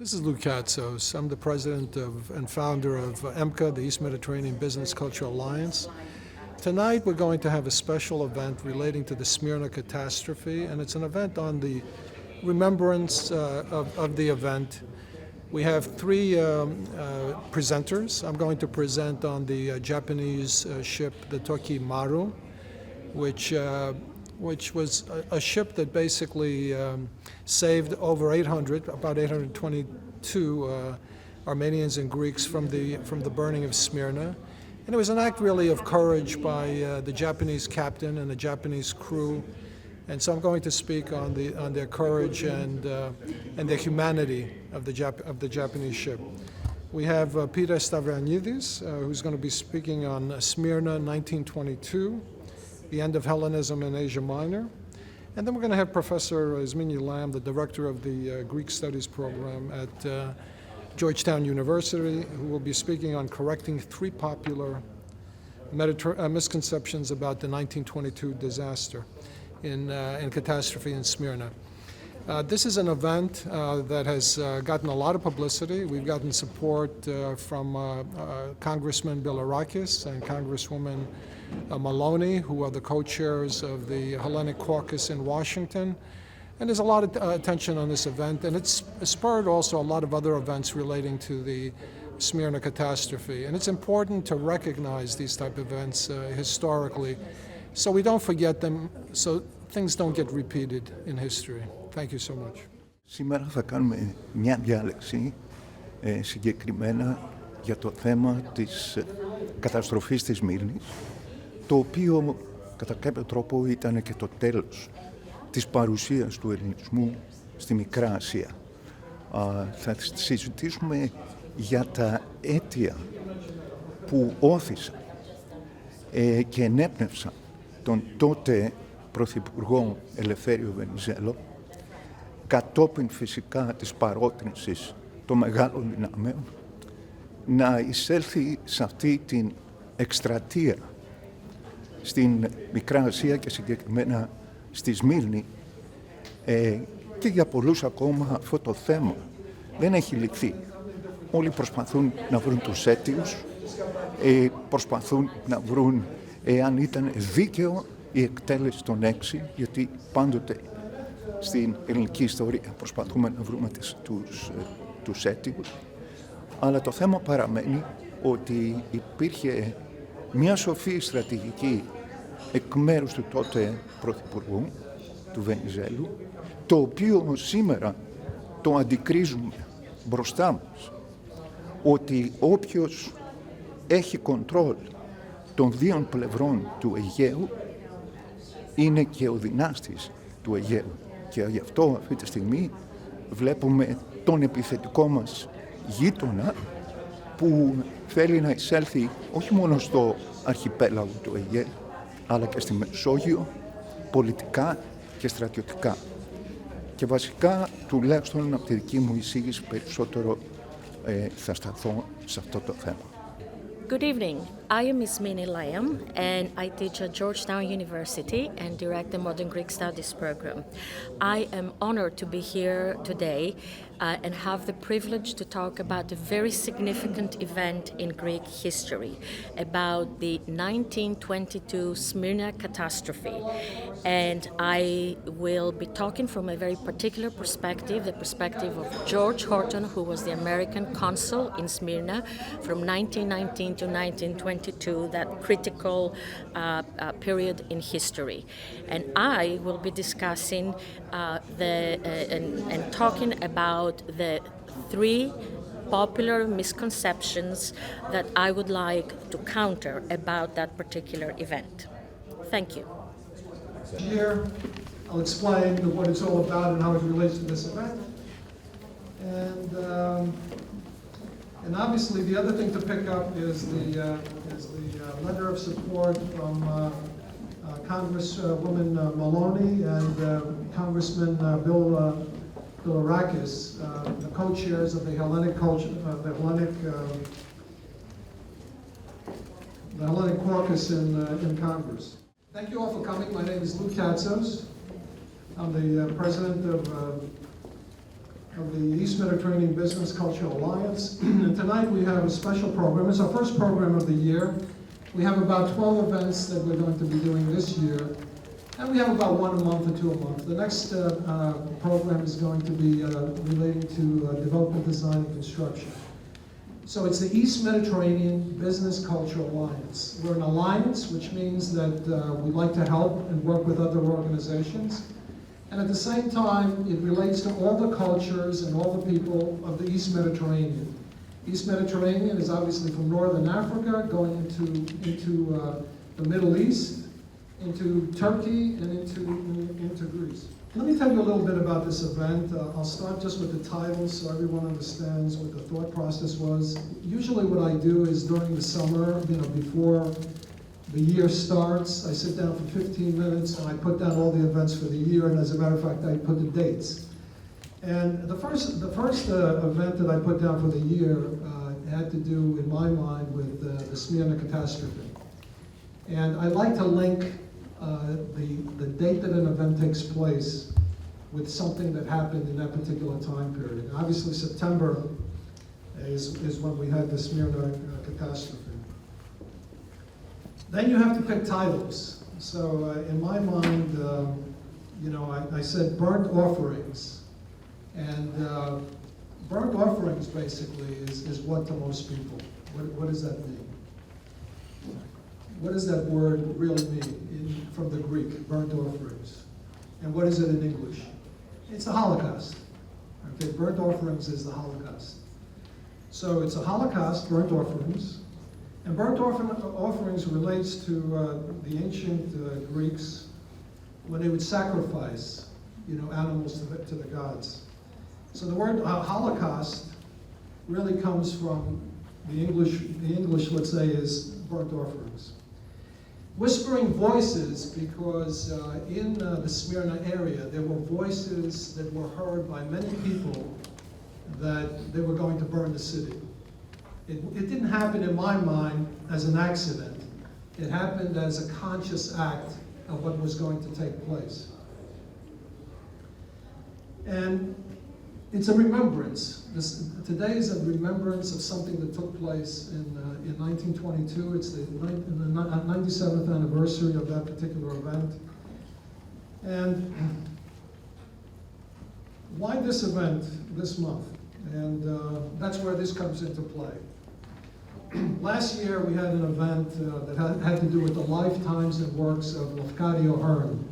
This is Katsos. I'm the president and founder of EMBCA, the East Mediterranean Business Cultural Alliance. Tonight we're going to have a special event relating to the Smyrna Catastrophe, and it's an event on the remembrance of the event. We have three presenters. I'm going to present on the Japanese ship, the Tokei Maru, which was a ship that basically saved over about 822 Armenians and Greeks from the burning of Smyrna. And it was an act really of courage by the Japanese captain and the Japanese crew. And so I'm going to speak on their courage and the humanity of the Japanese ship. We have Peter Stavrianidis, who's going to be speaking on Smyrna 1922, the end of Hellenism in Asia Minor. And then we're going to have Professor Ismini Lamb, the director of the Greek Studies program at Georgetown University, who will be speaking on correcting three popular misconceptions about the 1922 disaster in catastrophe in Smyrna. This is an event that has gotten a lot of publicity. We've gotten support from Congressman Bilarakis and Congresswoman Maloney, who are the co-chairs of the Hellenic caucus in Washington. And there's a lot of attention on this event, and it's spurred also a lot of other events relating to the Smyrna catastrophe. And it's important to recognize these type of events historically, so we don't forget them, so things don't get repeated in history. Thank you so much. Σήμερα θα κάνουμε μια διάλεξη συγκεκριμένα για το θέμα της καταστροφής της Σμύρνης, το οποίο κατά κάποιο τρόπο ήταν και το τέλος της παρουσίας του ελληνισμού στη Μικρά Ασία. Θα συζητήσουμε για τα αίτια που όθησαν και ενέπνευσαν τον τότε Πρωθυπουργό Ελευθέριο Βενιζέλο, κατόπιν φυσικά της παρότρινσης των μεγάλων δυνάμεων, να εισέλθει σε αυτή την εκστρατεία στην Μικρά Ασία και συγκεκριμένα στη Σμύρνη, και για πολλούς ακόμα αυτό το θέμα δεν έχει λυθεί. Όλοι προσπαθούν να βρουν τους αίτιους, προσπαθούν να βρουν εάν ήταν δίκαιο η εκτέλεση των 6, γιατί πάντοτε στην ελληνική ιστορία προσπαθούμε να βρούμε τους αίτιους. Αλλά το θέμα παραμένει ότι υπήρχε μια σοφή στρατηγική εκ μέρους του τότε Πρωθυπουργού, του Βενιζέλου, το οποίο σήμερα το αντικρίζουμε μπροστά μας, ότι όποιος έχει κοντρόλ των δύο πλευρών του Αιγαίου είναι και ο δυνάστης του Αιγαίου. Και γι' αυτό αυτή τη στιγμή βλέπουμε τον επιθετικό μας γείτονα που θέλει να εισέλθει όχι μόνο στο αρχιπέλαγο του Αιγαίου, αλλά και στη Μεσόγειο, πολιτικά και στρατιωτικά. Και βασικά, τουλάχιστον από τη δική μου εισήγηση, περισσότερο θα σταθώ σε αυτό το θέμα. Good evening. I am Ismini Lamb, and I teach at Georgetown University and direct the Modern Greek Studies program. I am honored to be here today and have the privilege to talk about a very significant event in Greek history, about the 1922 Smyrna Catastrophe. And I will be talking from a very particular perspective, the perspective of George Horton, who was the American consul in Smyrna from 1919 to 1922, that critical period in history. And I will be discussing and talking about the three popular misconceptions that I would like to counter about that particular event. Thank you. Here, I'll explain what it's all about and how it relates to this event. And obviously, the other thing to pick up is the letter of support from Congresswoman Maloney and Congressman Bilarakis, the co-chairs of the Hellenic caucus in Congress. Thank you all for coming. My name is Katsos. I'm the president of of the East Mediterranean Business Cultural Alliance. And tonight we have a special program. It's our first program of the year. We have about 12 events that we're going to be doing this year. And we have about 1 a month or 2 a month. The next program is going to be relating to development, design, and construction. So it's the East Mediterranean Business Cultural Alliance. We're an alliance, which means that we like to help and work with other organizations. And at the same time, it relates to all the cultures and all the people of the East Mediterranean. East Mediterranean is obviously from Northern Africa, going into the Middle East, into Turkey, and into Greece. Let me tell you a little bit about this event. I'll start just with the title so everyone understands what the thought process was. Usually what I do is during the summer, before the year starts, I sit down for 15 minutes and I put down all the events for the year, and as a matter of fact, I put the dates. And the first event that I put down for the year had to do, in my mind, with the Smyrna Catastrophe. And I like to link the date that an event takes place with something that happened in that particular time period. And obviously, September is when we had the Smyrna Catastrophe. Then you have to pick titles. So in my mind, I said burnt offerings. And burnt offerings basically is what to most people. What does that mean? What does that word really mean from the Greek, burnt offerings? And what is it in English? It's the Holocaust. Okay, burnt offerings is the Holocaust. So it's a Holocaust, burnt offerings. And burnt offerings relates to the ancient Greeks when they would sacrifice, animals to the gods. So the word Holocaust really comes from the English, let's say, is burnt offerings. Whispering voices, because in the Smyrna area, there were voices that were heard by many people that they were going to burn the city. It didn't happen, in my mind, as an accident. It happened as a conscious act of what was going to take place. And it's a remembrance. Today is a remembrance of something that took place in 1922. It's the 97th anniversary of that particular event. And why this event this month? And that's where this comes into play. Last year we had an event that had to do with the lifetimes and works of Lefkadio Hearn.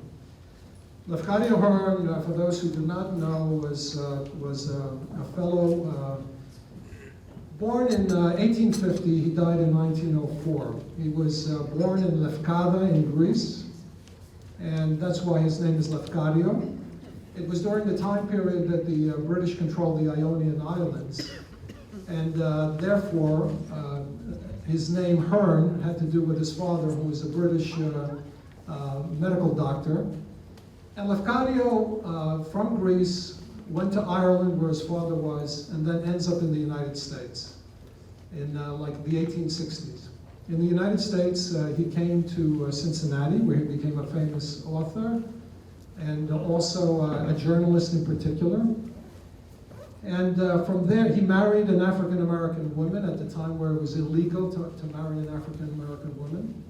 Lefkadio Hearn, for those who do not know, was a fellow born in 1850. He died in 1904. He was born in Lefkada in Greece, and that's why his name is Lefkadio. It was during the time period that the British controlled the Ionian Islands, and therefore his name Hearn had to do with his father, who was a British medical doctor. And Lefkadio, from Greece, went to Ireland, where his father was, and then ends up in the United States in like the 1860s. In the United States, he came to Cincinnati, where he became a famous author, and also a journalist in particular. And from there, he married an African-American woman at the time where it was illegal to marry an African-American woman.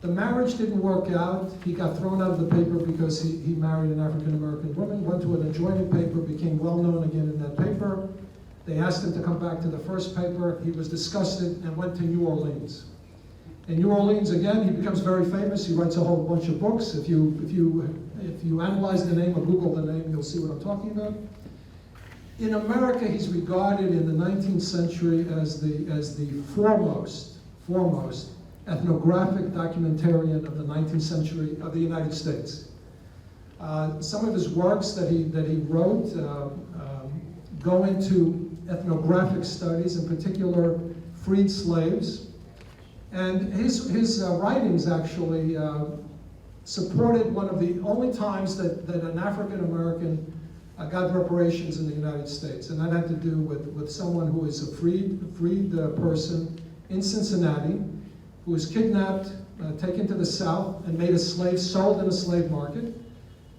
The marriage didn't work out. He got thrown out of the paper because he married an African-American woman, went to an adjoining paper, became well-known again in that paper. They asked him to come back to the first paper. He was disgusted and went to New Orleans. In New Orleans, again, he becomes very famous. He writes a whole bunch of books. If you analyze the name or Google the name, you'll see what I'm talking about. In America, he's regarded in the 19th century as the foremost ethnographic documentarian of the 19th century of the United States. Some of his works that he wrote go into ethnographic studies, in particular freed slaves. And his writings actually supported one of the only times that an African-American got reparations in the United States. And that had to do with someone who is a freed person in Cincinnati, who was kidnapped, taken to the South, and made a slave, sold in a slave market.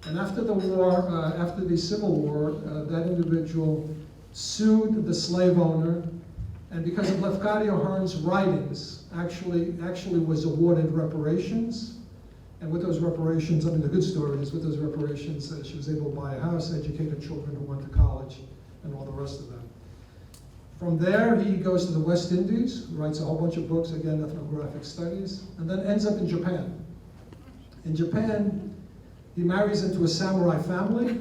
And after the war, after the Civil War, that individual sued the slave owner, and because of Lefkadio Hearn's writings, actually was awarded reparations. And with those reparations, I mean, the good story is with those reparations, she was able to buy a house, educate her children who went to college, and all the rest of them. From there, he goes to the West Indies, writes a whole bunch of books, again, ethnographic studies, and then ends up in Japan. In Japan, he marries into a samurai family,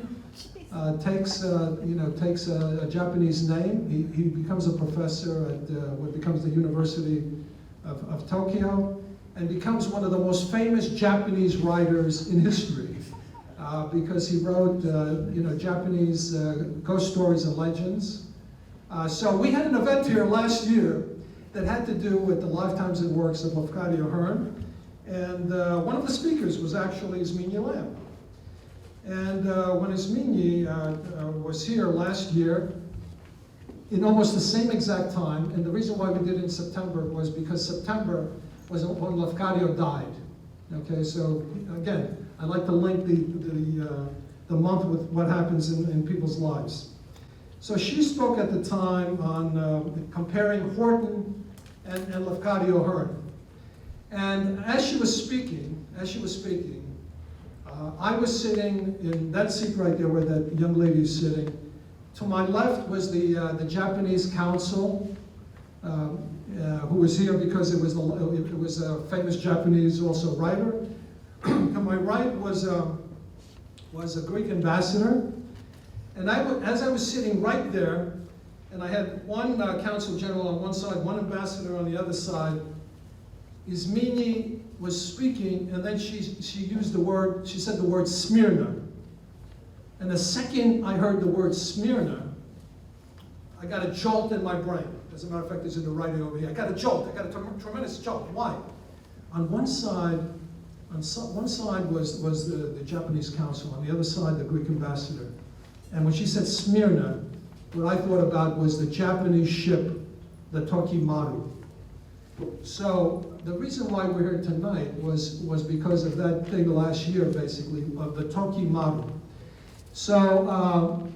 takes a Japanese name. He becomes a professor at what becomes the University of Tokyo, and becomes one of the most famous Japanese writers in history, because he wrote Japanese ghost stories and legends. So we had an event here last year that had to do with the lifetimes and works of Lefkadio Hearn, and one of the speakers was actually Ismini Lamb. And when Ismini was here last year, in almost the same exact time, and the reason why we did it in September was because September was when Lefkadio died. Okay, so again, I like to link the month with what happens in people's lives. So she spoke at the time on comparing Horton and Lefkadio Hearn. And as she was speaking, I was sitting in that seat right there where that young lady is sitting. To my left was the Japanese council, who was here because it was a famous Japanese also writer. To my right was a Greek ambassador. And as I was sitting right there, and I had one consul general on one side, one ambassador on the other side, Ismini was speaking, and then she used the word, she said the word Smyrna. And the second I heard the word Smyrna, I got a jolt in my brain. As a matter of fact, it's in the writing over here. I got a jolt, I got a tremendous jolt. Why? On one side was the Japanese council, on the other side the Greek ambassador. And when she said Smyrna, what I thought about was the Japanese ship, the Tokei Maru. So the reason why we're here tonight was because of that thing last year, basically, of the Tokei Maru. So,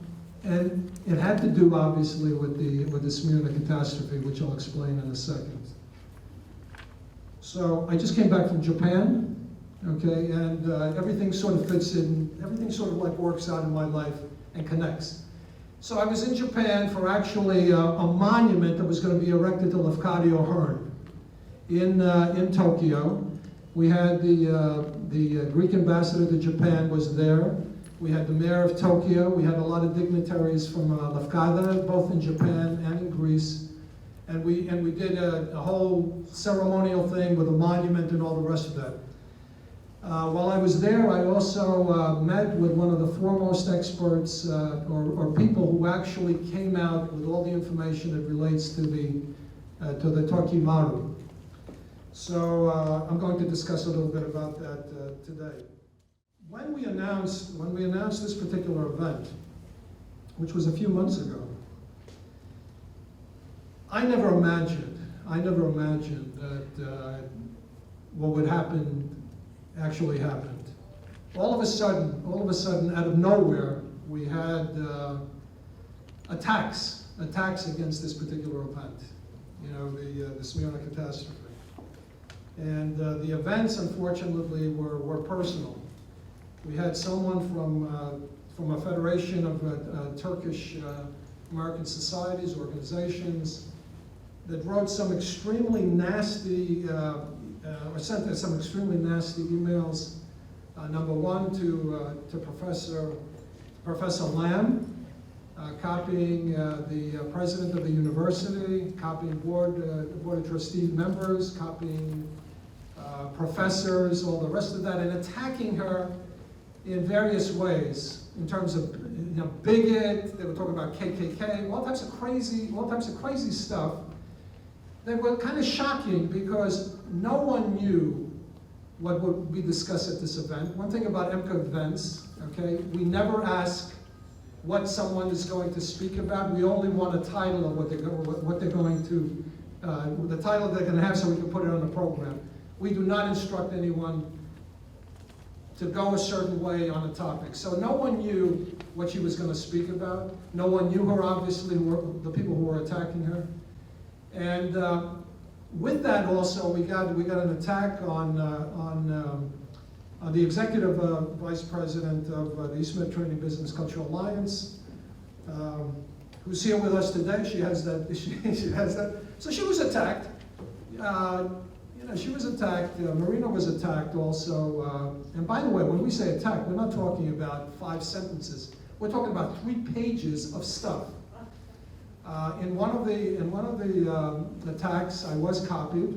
and it had to do, obviously, with the Smyrna Catastrophe, which I'll explain in a second. So I just came back from Japan, okay, and everything sort of fits in, everything sort of like works out in my life and connects. So I was in Japan for actually a monument that was going to be erected to Lefkadio Hearn in Tokyo. We had the Greek ambassador to Japan was there. We had the mayor of Tokyo. We had a lot of dignitaries from Lefkada, both in Japan and in Greece. And we did a whole ceremonial thing with a monument and all the rest of that. While I was there, I also met with one of the foremost experts or people who actually came out with all the information that relates to the Tokei Maru. So I'm going to discuss a little bit about that today. When we announced this particular event, which was a few months ago, I never imagined that what would happen actually happened. All of a sudden, out of nowhere, we had attacks against this particular event. You know, the Smyrna Catastrophe. And the events, unfortunately, were personal. We had someone from a federation of Turkish American societies, organizations, that wrote some extremely nasty, or sent us some extremely nasty emails. Number one to Professor Lamb, copying the president of the university, copying board of trustee members, copying professors, all the rest of that, and attacking her in various ways in terms of bigot. They were talking about KKK, all types of crazy stuff. They were kind of shocking because no one knew what would be discussed at this event. One thing about EMBCA events, okay, we never ask what someone is going to speak about. We only want a title of what they're going to, the title they're going to have so we can put it on the program. We do not instruct anyone to go a certain way on a topic. So no one knew what she was going to speak about. No one knew her, obviously, the people who were attacking her. And with that also, we got an attack on the executive vice president of the East Mediterranean Business Cultural Alliance, who's here with us today. She has that. She has that. So she was attacked. She was attacked. Marina was attacked also. And by the way, when we say attack, we're not talking about 5 sentences. We're talking about 3 pages of stuff. In one of the attacks, I was copied,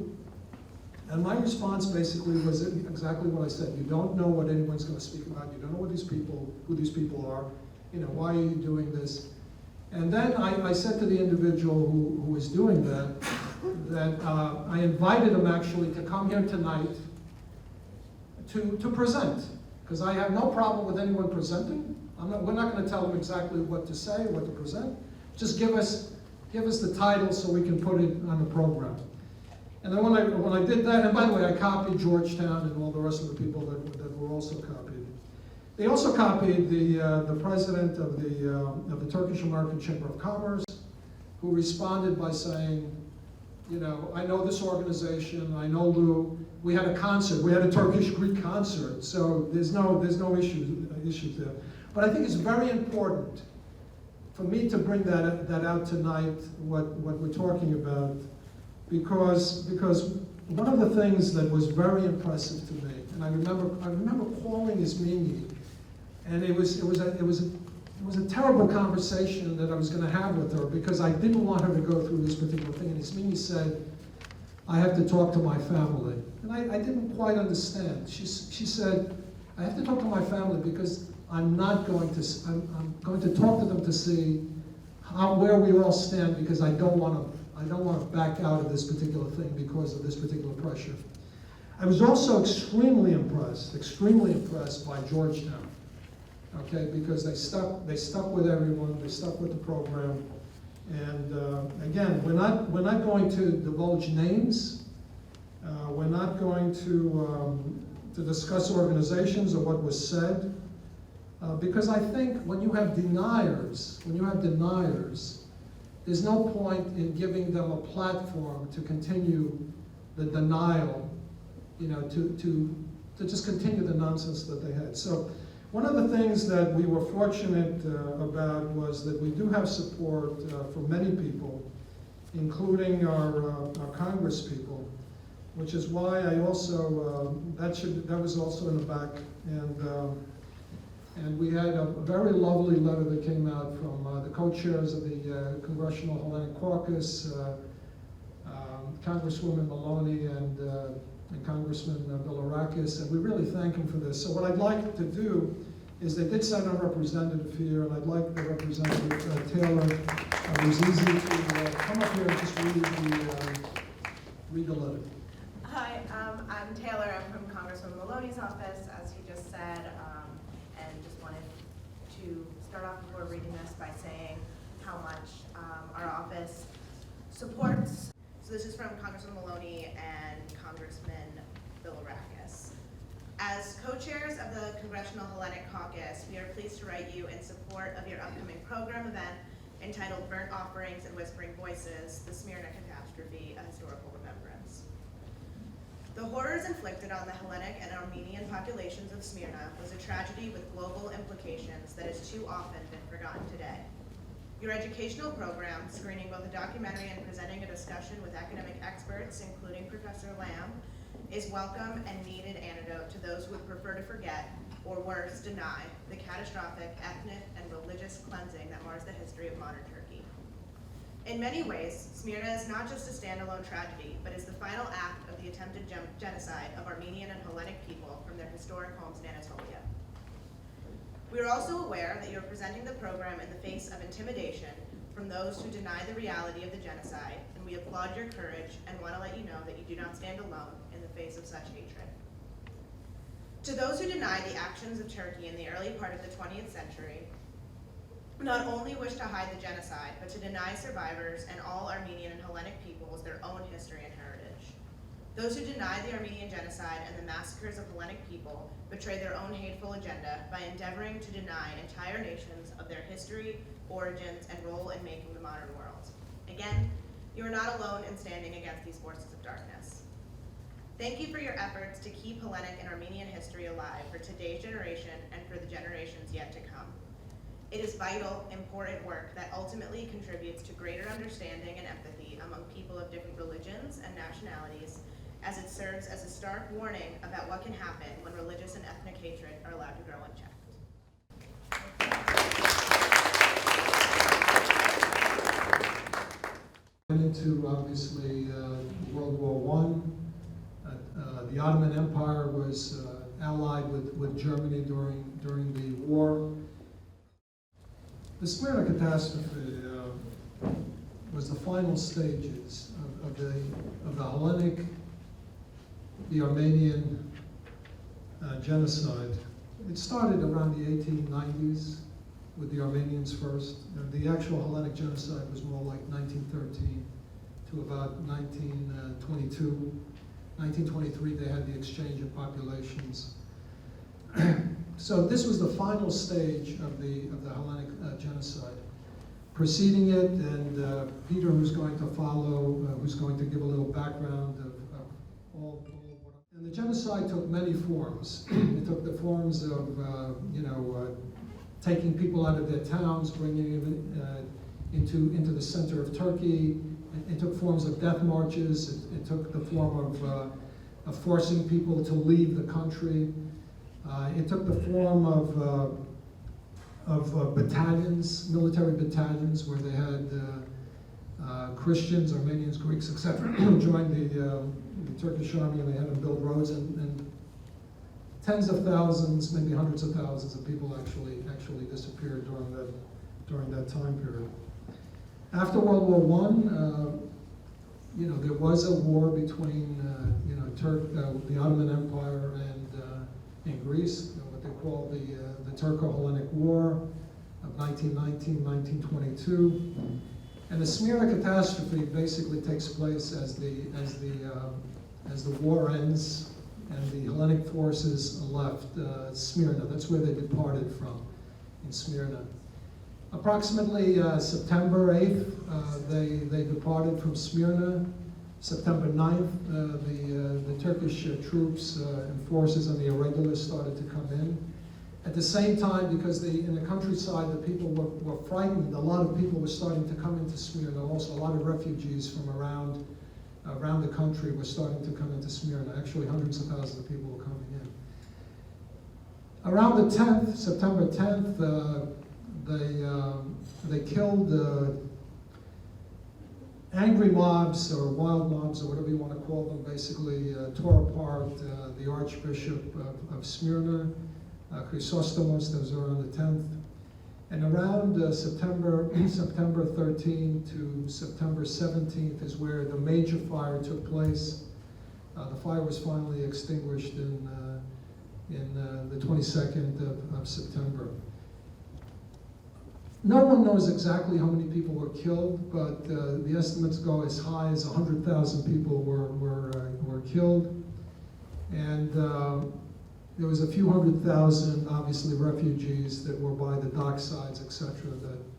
and my response basically was exactly what I said. You don't know what anyone's going to speak about. You don't know who these people are. Why are you doing this? And then I said to the individual who was doing that I invited him actually to come here tonight to present, because I have no problem with anyone presenting. We're not going to tell them exactly what to say, what to present. Just give us the title so we can put it on the program. And then when I did that, and by the way, I copied Georgetown and all the rest of the people that were also copied. They also copied the president of the Turkish American Chamber of Commerce, who responded by saying, I know this organization, I know Lou. We had a concert, we had a Turkish-Greek concert, so there's no issues there. But I think it's very important for me to bring that out tonight, what we're talking about, because one of the things that was very impressive to me, and I remember calling Ismini, and it was a terrible conversation that I was going to have with her, because I didn't want her to go through this particular thing. And Ismini said, I have to talk to my family. And I didn't quite understand. She said, I have to talk to my family because I'm going to talk to them to see where we all stand, because I don't want to back out of this particular thing because of this particular pressure. I was also extremely impressed by Georgetown. Okay, because they stuck with everyone, they stuck with the program, and again, we're not going to divulge names. We're not going to discuss organizations or what was said, because I think when you have deniers, there's no point in giving them a platform to continue the denial, to just continue the nonsense that they had. So. One of the things that we were fortunate about was that we do have support from many people, including our Congress people, which is why I also, that was also in the back, and we had a very lovely letter that came out from the co-chairs of the Congressional Hellenic Caucus, Congresswoman Maloney and Congressman Bilirakis, and we really thank him for this. So what I'd like to do is they did send a representative here, and I'd like the representative Taylor, who's easy to come up here and just read the letter. Hi, I'm Taylor. I'm from Congressman Maloney's office, as he just said, and just wanted to start off before reading this by saying how much our office supports. So this is from Congressman Maloney and Congressman Bilirakis. As co-chairs of the Congressional Hellenic Caucus, we are pleased to write you in support of your upcoming program event entitled Burnt Offerings and Whispering Voices, the Smyrna Catastrophe, a Historical Remembrance. The horrors inflicted on the Hellenic and Armenian populations of Smyrna was a tragedy with global implications that has too often been forgotten today. Your educational program, screening both a documentary and presenting a discussion with academic experts, including Professor Lamb, is welcome and needed antidote to those who would prefer to forget, or worse, deny, the catastrophic ethnic and religious cleansing that mars the history of modern Turkey. In many ways, Smyrna is not just a standalone tragedy, but is the final act of the attempted genocide of Armenian and Hellenic people from their historic homes in Anatolia. We are also aware that you are presenting the program in the face of intimidation from those who deny the reality of the genocide, and we applaud your courage and want to let you know that you do not stand alone in the face of such hatred. To those who deny the actions of Turkey in the early part of the 20th century, not only wish to hide the genocide, but to deny survivors and all Armenian and Hellenic peoples their own history and heritage. Those who deny the Armenian genocide and the massacres of Hellenic people betray their own hateful agenda by endeavoring to deny entire nations of their history, origins, and role in making the modern world. Again, you are not alone in standing against these forces of darkness. Thank you for your efforts to keep Hellenic and Armenian history alive for today's generation and for the generations yet to come. It is vital, important work that ultimately contributes to greater understanding and empathy among people of different religions and nationalities, as it serves as a stark warning about what can happen when religious and ethnic hatred are allowed to grow unchecked. Into obviously World War I. The Ottoman Empire was allied with Germany during the war. The Smyrna Catastrophe was the final stages of the Hellenic, the Armenian genocide. It started around the 1890s with the Armenians first. The actual Hellenic genocide was more like 1913 to about 1922. 1923, they had the exchange of populations. So this was the final stage of the Hellenic genocide. Preceding it, and Peter, who's going to follow, who's going to give a little background of all what. And the genocide took many forms. It took the forms of, taking people out of their towns, bringing them into the center of Turkey. It took forms of death marches. It took the form of forcing people to leave the country. It took the form of battalions, military battalions, where they had Christians, Armenians, Greeks, etc. join the Turkish army, and they had them build roads, and tens of thousands, maybe hundreds of thousands of people actually disappeared during that time period. After World War I, there was a war between the Ottoman Empire and Greece, what they call the Turco-Hellenic War of 1919-1922. And the Smyrna Catastrophe basically takes place as the war ends and the Hellenic forces left Smyrna. That's where they departed from, in Smyrna. Approximately September 8th, they departed from Smyrna. September 9th, the Turkish troops and forces and the irregulars started to come in. At the same time, because in the countryside, the people were frightened, a lot of people were starting to come into Smyrna. Also, a lot of refugees from around the country were starting to come into Smyrna. Actually, hundreds of thousands of people were coming in. Around the 10th, September 10th, they killed angry mobs or wild mobs or whatever you want to call them. Basically tore apart the Archbishop of Smyrna, Chrysostomos. That was around the 10th. And around September 13 to September 17th is where the major fire took place. The fire was finally extinguished in the 22nd of September. No one knows exactly how many people were killed, but the estimates go as high as 100,000 people were killed. And there was a few 100,000, obviously, refugees that were by the docksides, etc.,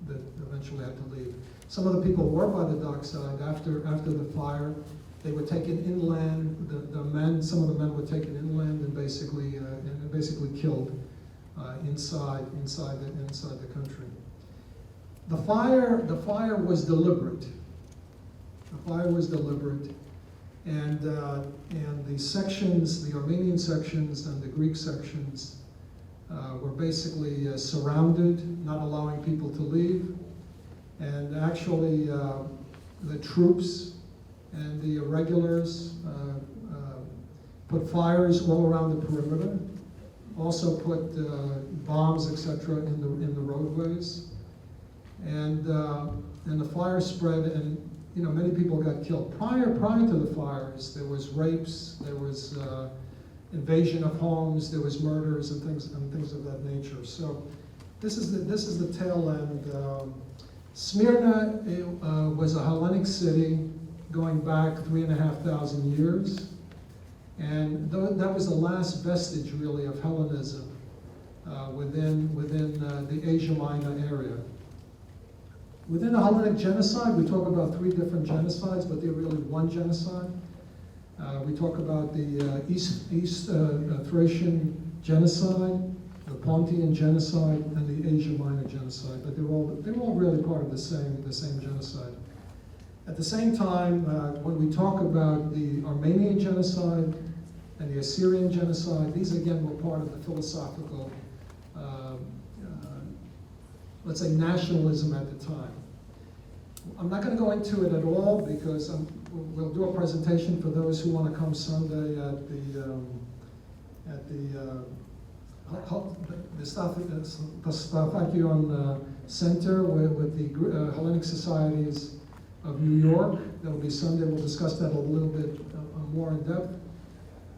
that eventually had to leave. Some of the people were by the dockside after the fire. They were taken inland. Some of the men were taken inland and basically killed inside the country. The fire was deliberate. The fire was deliberate, and the sections, the Armenian sections and the Greek sections, were basically surrounded, not allowing people to leave. And actually, the troops and the irregulars put fires all around the perimeter. Also put bombs, etc., in the roadways. And the fire spread, and many people got killed. Prior to the fires, there was rapes, there was invasion of homes, there was murders and things of that nature. So this is the tail end. Smyrna was a Hellenic city going back 3,500 years. And that was the last vestige, really, of Hellenism within the Asia Minor area. Within the Hellenic genocide, we talk about 3 different genocides, but they're really one genocide. We talk about the East Thracian genocide, the Pontian genocide, and the Asia Minor genocide, but they're all really part of the same genocide. At the same time, when we talk about the Armenian genocide and the Assyrian genocide, these again were part of the philosophical, let's say, nationalism at the time. I'm not going to go into it at all because we'll do a presentation for those who want to come Sunday at the Stavrianidis Center with the Hellenic Societies of New York. That will be Sunday. We'll discuss that a little bit more in depth.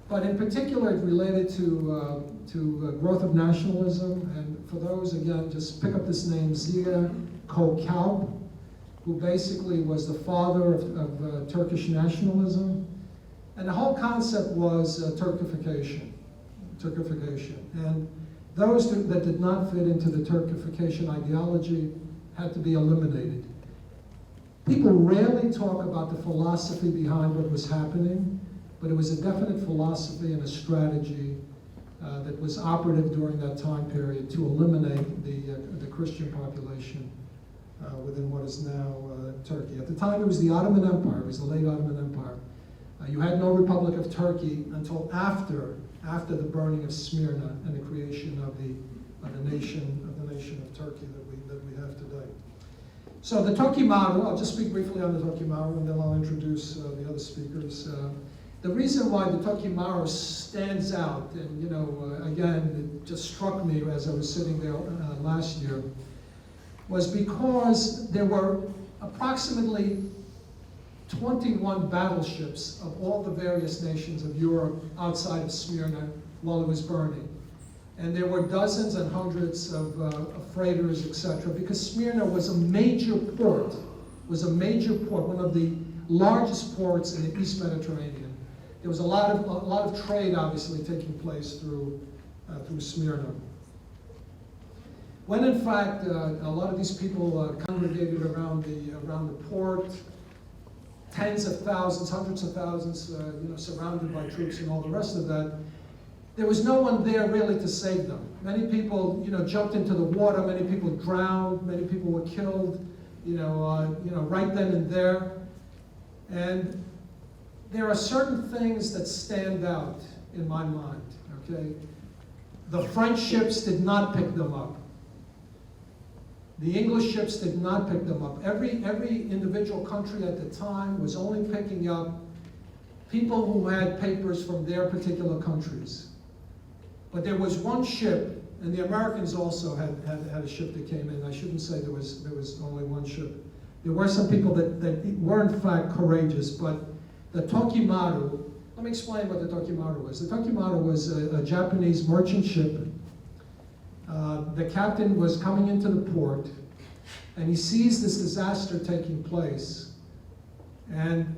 But in particular, it related to growth of nationalism. And for those, again, just pick up this name, Ziya Kokaub, who basically was the father of Turkish nationalism. And the whole concept was Turkification. And those that did not fit into the Turkification ideology had to be eliminated. People rarely talk about the philosophy behind what was happening, but it was a definite philosophy and a strategy that was operative during that time period to eliminate the Christian population within what is now Turkey. At the time, it was the Ottoman Empire. It was the late Ottoman Empire. You had no Republic of Turkey until after the burning of Smyrna and the creation of the nation of Turkey that we have today. So the Tokei Maru, I'll just speak briefly on the Tokei Maru, and then I'll introduce the other speakers. The reason why the Tokei Maru stands out, and again, it just struck me as I was sitting there last year, was because there were approximately 21 battleships of all the various nations of Europe outside of Smyrna while it was burning. And there were dozens and hundreds of freighters, etc., because Smyrna was a major port, one of the largest ports in the East Mediterranean. There was a lot of trade, obviously, taking place through Smyrna. When in fact a lot of these people congregated around the port, tens of thousands, hundreds of thousands, surrounded by troops and all the rest of that, there was no one there really to save them. Many people, jumped into the water. Many people drowned. Many people were killed, right then and there. And there are certain things that stand out in my mind. Okay, the French ships did not pick them up. The English ships did not pick them up. Every individual country at the time was only picking up people who had papers from their particular countries. But there was one ship, and the Americans also had a ship that came in. I shouldn't say there was only one ship. There were some people that were in fact courageous, but the Tokei Maru, let me explain what the Tokei Maru was. The Tokei Maru was a Japanese merchant ship. The captain was coming into the port, and he sees this disaster taking place. And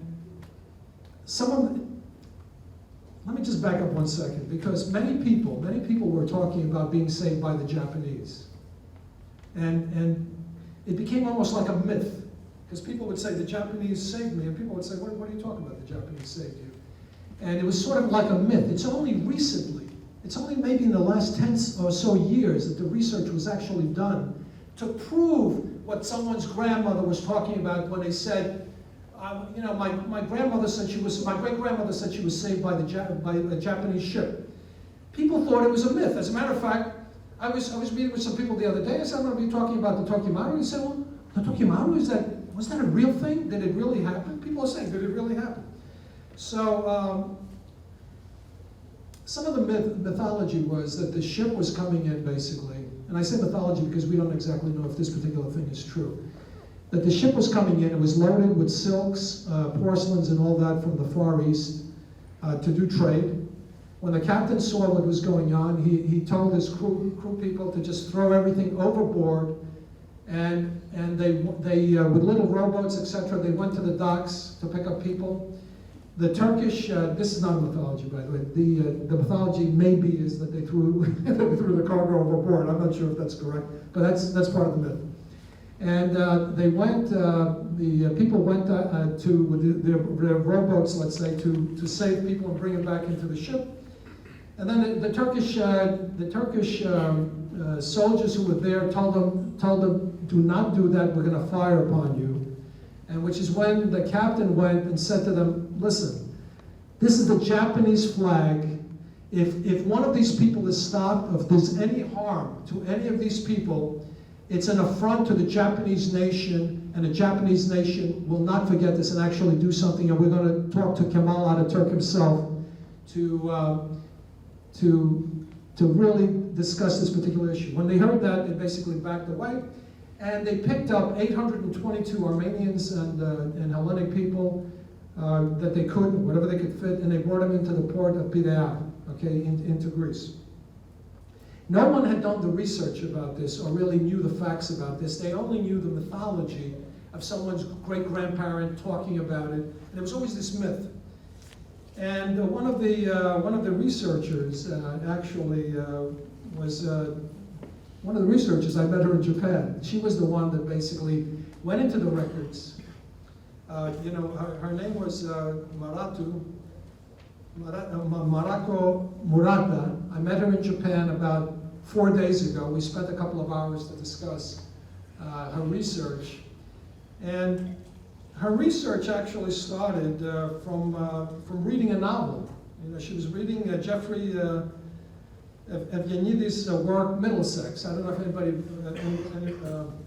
let me just back up 1 second, because many people were talking about being saved by the Japanese. And it became almost like a myth, because people would say, the Japanese saved me, and people would say, what are you talking about, the Japanese saved you? And it was sort of like a myth. It's only recently, it's only maybe in the last 10 or so years that the research was actually done to prove what someone's grandmother was talking about when they said, my grandmother said my great-grandmother said she was saved by a Japanese ship. People thought it was a myth. As a matter of fact, I was meeting with some people the other day. I said, I'm going to be talking about the Tokei Maru. He said, well, the Tokei Maru, was that a real thing? Did it really happen? People are saying, did it really happen? So some of the mythology was that the ship was coming in, basically, and I say mythology because we don't exactly know if this particular thing is true, that the ship was coming in, it was loaded with silks, porcelains and all that from the Far East to do trade. When the captain saw what was going on, he told his crew people to just throw everything overboard, and they with little rowboats, etc., they went to the docks to pick up people. The Turkish, this is not a mythology, by the way. The mythology maybe is that they threw they threw the cargo overboard. I'm not sure if that's correct, but that's part of the myth. And they went. The people went to with their rowboats, let's say, to save people and bring them back into the ship. And then the Turkish soldiers who were there told them, "Do not do that. We're going to fire upon you." And which is when the captain went and said to them, "Listen, this is the Japanese flag. If one of these people is stopped, if there's any harm to any of these people, it's an affront to the Japanese nation, and the Japanese nation will not forget this and actually do something. And we're going to talk to Kemal Ataturk himself to really discuss this particular issue." When they heard that, they basically backed away. And they picked up 822 Armenians and Hellenic people that they could, whatever they could fit, and they brought them into the port of Bigot, okay, into Greece. No one had done the research about this or really knew the facts about this. They only knew the mythology of someone's great-grandparent talking about it. And there was always this myth. And one of the researchers actually was one of the researchers. I met her in Japan. She was the one that basically went into the records. Her name was Marako Murata. I met her in Japan about 4 days ago. We spent a couple of hours to discuss her research. And her research actually started from reading a novel. She was reading Jeffrey Stavrianidis' work, Middlesex. I don't know if anybody,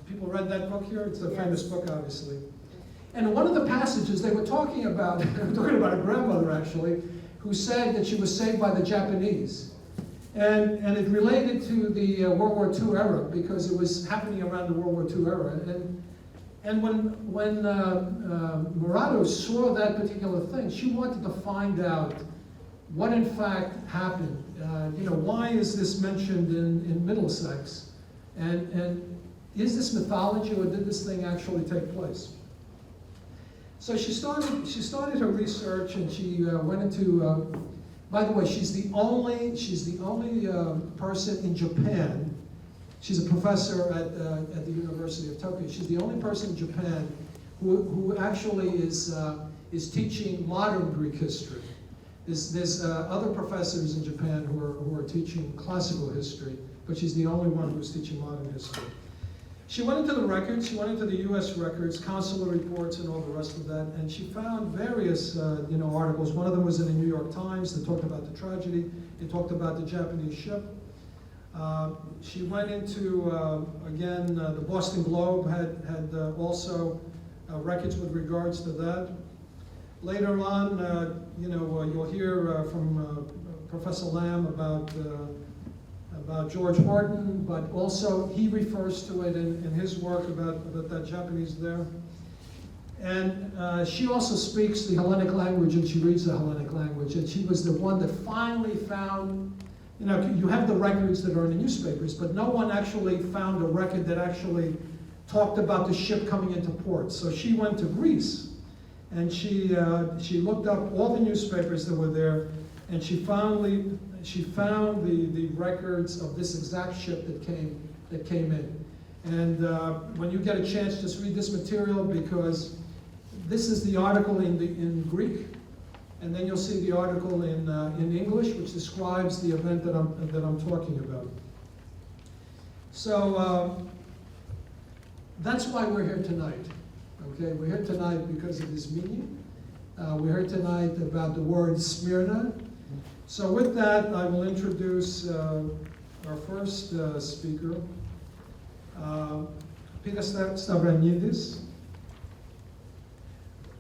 people read that book here. It's a famous book, obviously. And one of the passages they were talking about, a grandmother actually, who said that she was saved by the Japanese. And it related to the World War II era, because it was happening around the World War II era. And when Murado saw that particular thing, she wanted to find out what in fact happened. Why is this mentioned in Middlesex? And is this mythology, or did this thing actually take place? So she started her research, and she went into. By the way, she's the only person in Japan. She's a professor at the University of Tokei. She's the only person in Japan who actually is teaching modern Greek history. There's other professors in Japan who are teaching classical history, but she's the only one who's teaching modern history. She went into the records, she went into the US records, consular reports and all the rest of that, and she found various articles. One of them was in the New York Times that talked about the tragedy. It talked about the Japanese ship. She went into, again, the Boston Globe had also records with regards to that. Later on, you'll hear from Professor Lamb about George Horton, but also he refers to it in his work about that Japanese there. And she also speaks the Hellenic language, and she reads the Hellenic language, and she was the one that finally found, you have the records that are in the newspapers, but no one actually found a record that actually talked about the ship coming into port. So she went to Greece, and she looked up all the newspapers that were there, and she found the records of this exact ship that came in. And when you get a chance, just read this material, because this is the article in Greek, and then you'll see the article in English, which describes the event that I'm talking about. So that's why we're here tonight. Okay, we're here tonight because of this meeting. We're here tonight about the word Smyrna. So with that, I will introduce our first speaker, Peter Stavrianidis.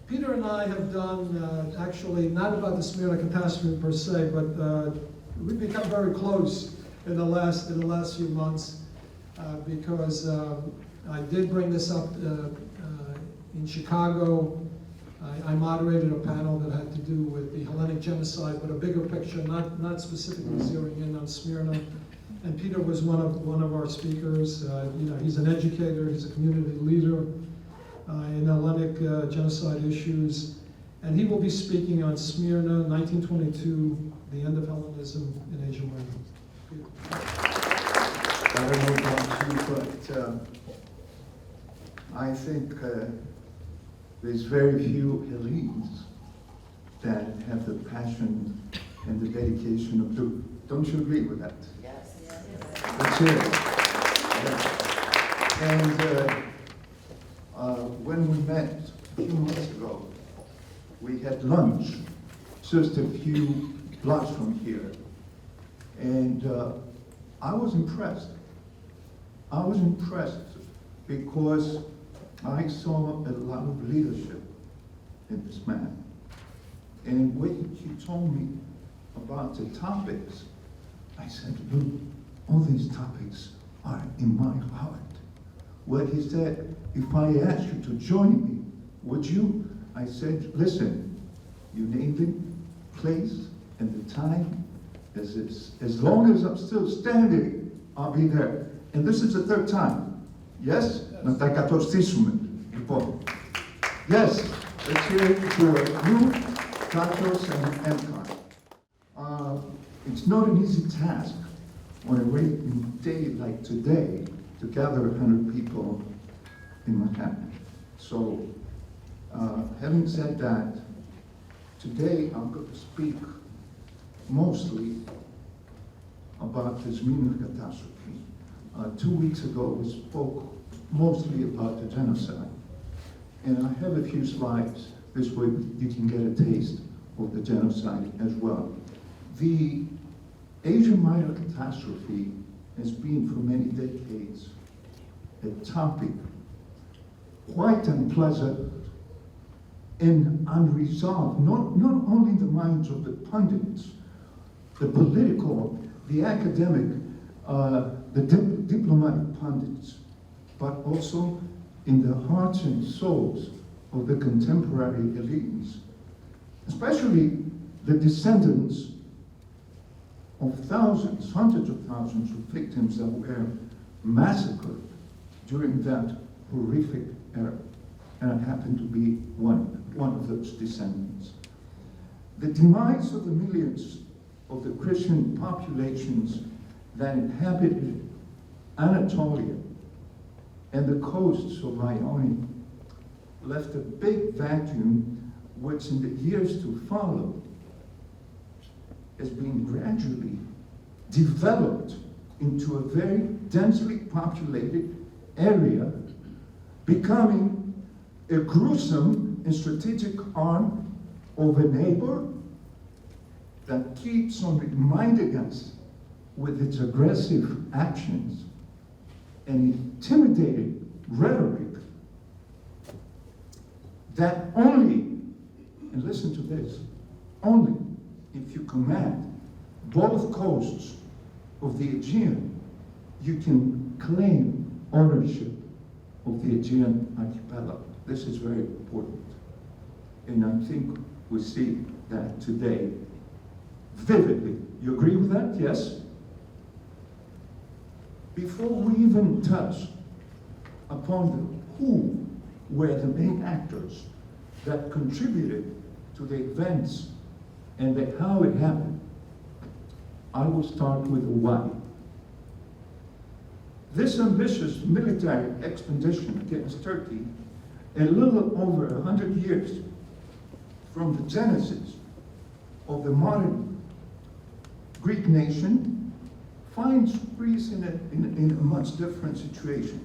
Peter and I have done, actually, not about the Smyrna Catastrophe per se, but we've become very close in the last few months because I did bring this up in Chicago. I moderated a panel that had to do with the Hellenic genocide, but a bigger picture, not specifically zeroing in on Smyrna. And Peter was one of our speakers. He's an educator, he's a community leader in Hellenic genocide issues. and he will be speaking on Smyrna, 1922, the end of Hellenism in Asia Minor. I don't know about you, but I think there's very few Hellenes that have the passion and the dedication of Luke. Don't you agree with that? Yes. That's it. Yeah. And when we met a few months ago, we had lunch just a few blocks from here. And I was impressed. I was impressed because I saw a lot of leadership in this man. And when he told me about the topics, I said, look, all these topics are in my heart. Well, he said, if I asked you to join me, would you? I said, listen, you name the place and the time. As long as I'm still standing, I'll be there. And this is the third time. Yes? Να τα εκατοστήσουμε. Λοιπόν. Yes. Let's hear it for you, katsos, and empire. It's not an easy task on a rainy day like today to gather 100 people in Manhattan. So, having said that, today I'm going to speak mostly about the Smyrna Catastrophe. 2 weeks ago, we spoke mostly about the genocide. And I have a few slides. This way you can get a taste of the genocide as well. The Asia Minor catastrophe has been for many decades a topic quite unpleasant and unresolved, not only in the minds of the pundits, the political, the academic, the diplomatic pundits, but also in the hearts and souls of the contemporary elites, especially the descendants of thousands, hundreds of thousands of victims that were massacred during that horrific era. And I happen to be one of those descendants. The demise of the millions of the Christian populations that inhabited Anatolia and the coasts of Ionia left a big vacuum which in the years to follow has been gradually developed into a very densely populated area, becoming a gruesome and strategic arm of a neighbor that keeps on reminding us with its aggressive actions and intimidating rhetoric that only, and listen to this, only if you command both coasts of the Aegean, you can claim ownership of the Aegean archipelago. This is very important. And I think we see that today vividly. You agree with that? Yes? Before we even touch upon who were the main actors that contributed to the events and how it happened, I will start with the why. This ambitious military expedition against Turkey, a little over 100 years from the genesis of the modern Greek nation, finds Greece in a much different situation.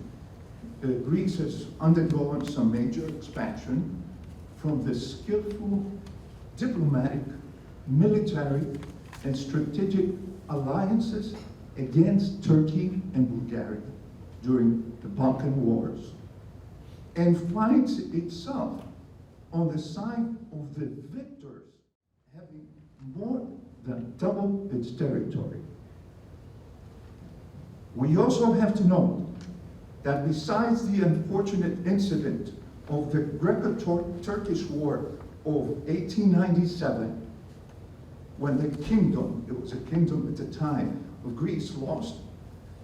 Greece has undergone some major expansion from the skillful diplomatic, military, and strategic alliances against Turkey and Bulgaria during the Balkan Wars, and finds itself on the side of the victors, having more than double its territory. We also have to note that besides the unfortunate incident of the Greco-Turkish War of 1897, when the kingdom, it was a kingdom at the time of Greece, lost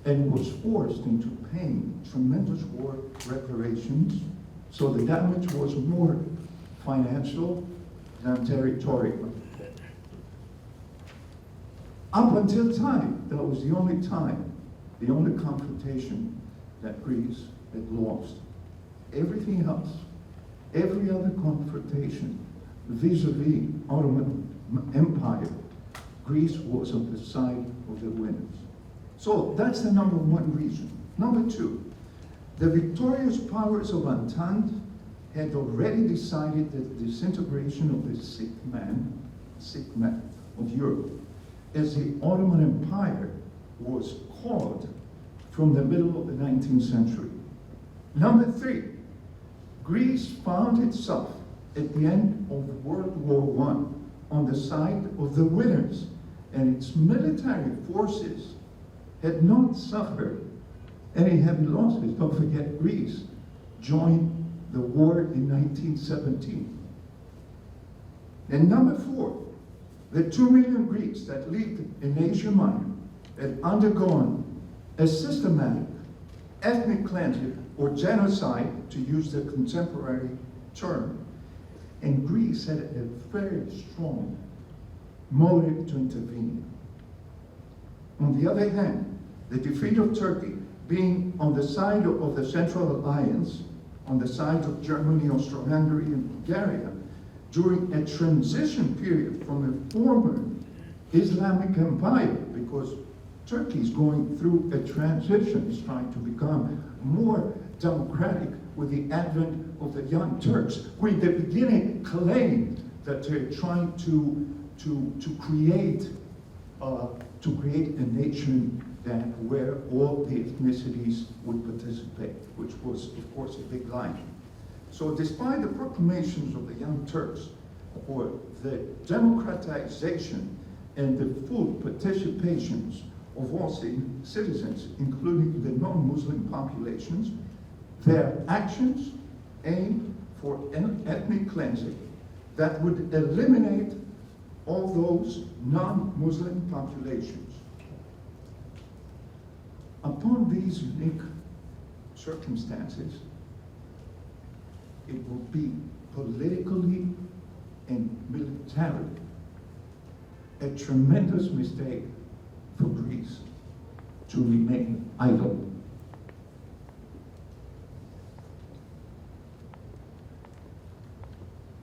and was forced into paying tremendous war reparations, so the damage was more financial non-territorial. Up until time, that was the only time, the only confrontation that Greece had lost. Everything else, every other confrontation vis-a-vis Ottoman Empire, Greece was on the side of the winners. So that's the number one reason. Number two, the victorious powers of Entente had already decided that the disintegration of the sick man of Europe, as the Ottoman Empire was called from the middle of the 19th century. Number three, Greece found itself at the end of World War I on the side of the winners, and its military forces had not suffered any heavy losses. Don't forget, Greece joined the war in 1917. And number four, the 2 million Greeks that lived in Asia Minor had undergone a systematic ethnic cleansing or genocide, to use the contemporary term. And Greece had a very strong motive to intervene. On the other hand, the defeat of Turkey being on the side of the Central Alliance, on the side of Germany, Austro-Hungary, and Bulgaria, during a transition period from a former Islamic empire, because Turkey is going through a transition, it's trying to become more democratic with the advent of the Young Turks, who in the beginning claimed that they're trying to create a nation that where all the ethnicities would participate, which was, of course, a big lie. So despite the proclamations of the Young Turks for the democratization and the full participations of all citizens, including the non-Muslim populations, their actions aimed for an ethnic cleansing that would eliminate all those non-Muslim populations. Upon these unique circumstances, it will be politically and militarily a tremendous mistake for Greece to remain idle.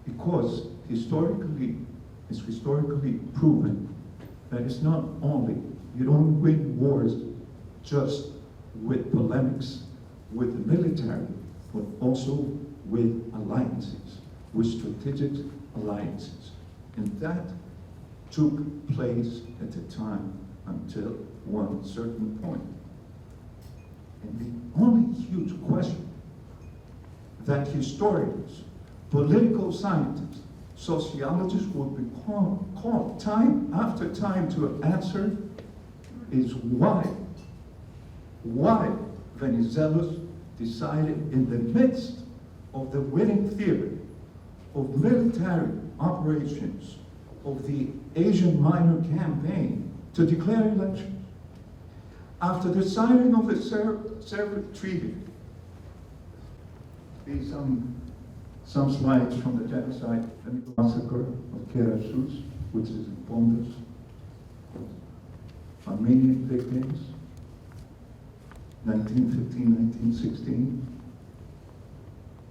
Because it's historically proven that it's not only, you don't win wars just with polemics with the military, but also with alliances, with strategic alliances. And that took place at the time until one certain point. And the only huge question that historians, political scientists, sociologists would be called time after time to answer is why Venizelos decided in the midst of the winning theory of military operations of the Asian Minor campaign to declare elections. After the signing of the Sèvres Treaty, these some slides from the genocide, the massacre of Katsos, which is in Pontus, Armenian victims, 1915, 1916,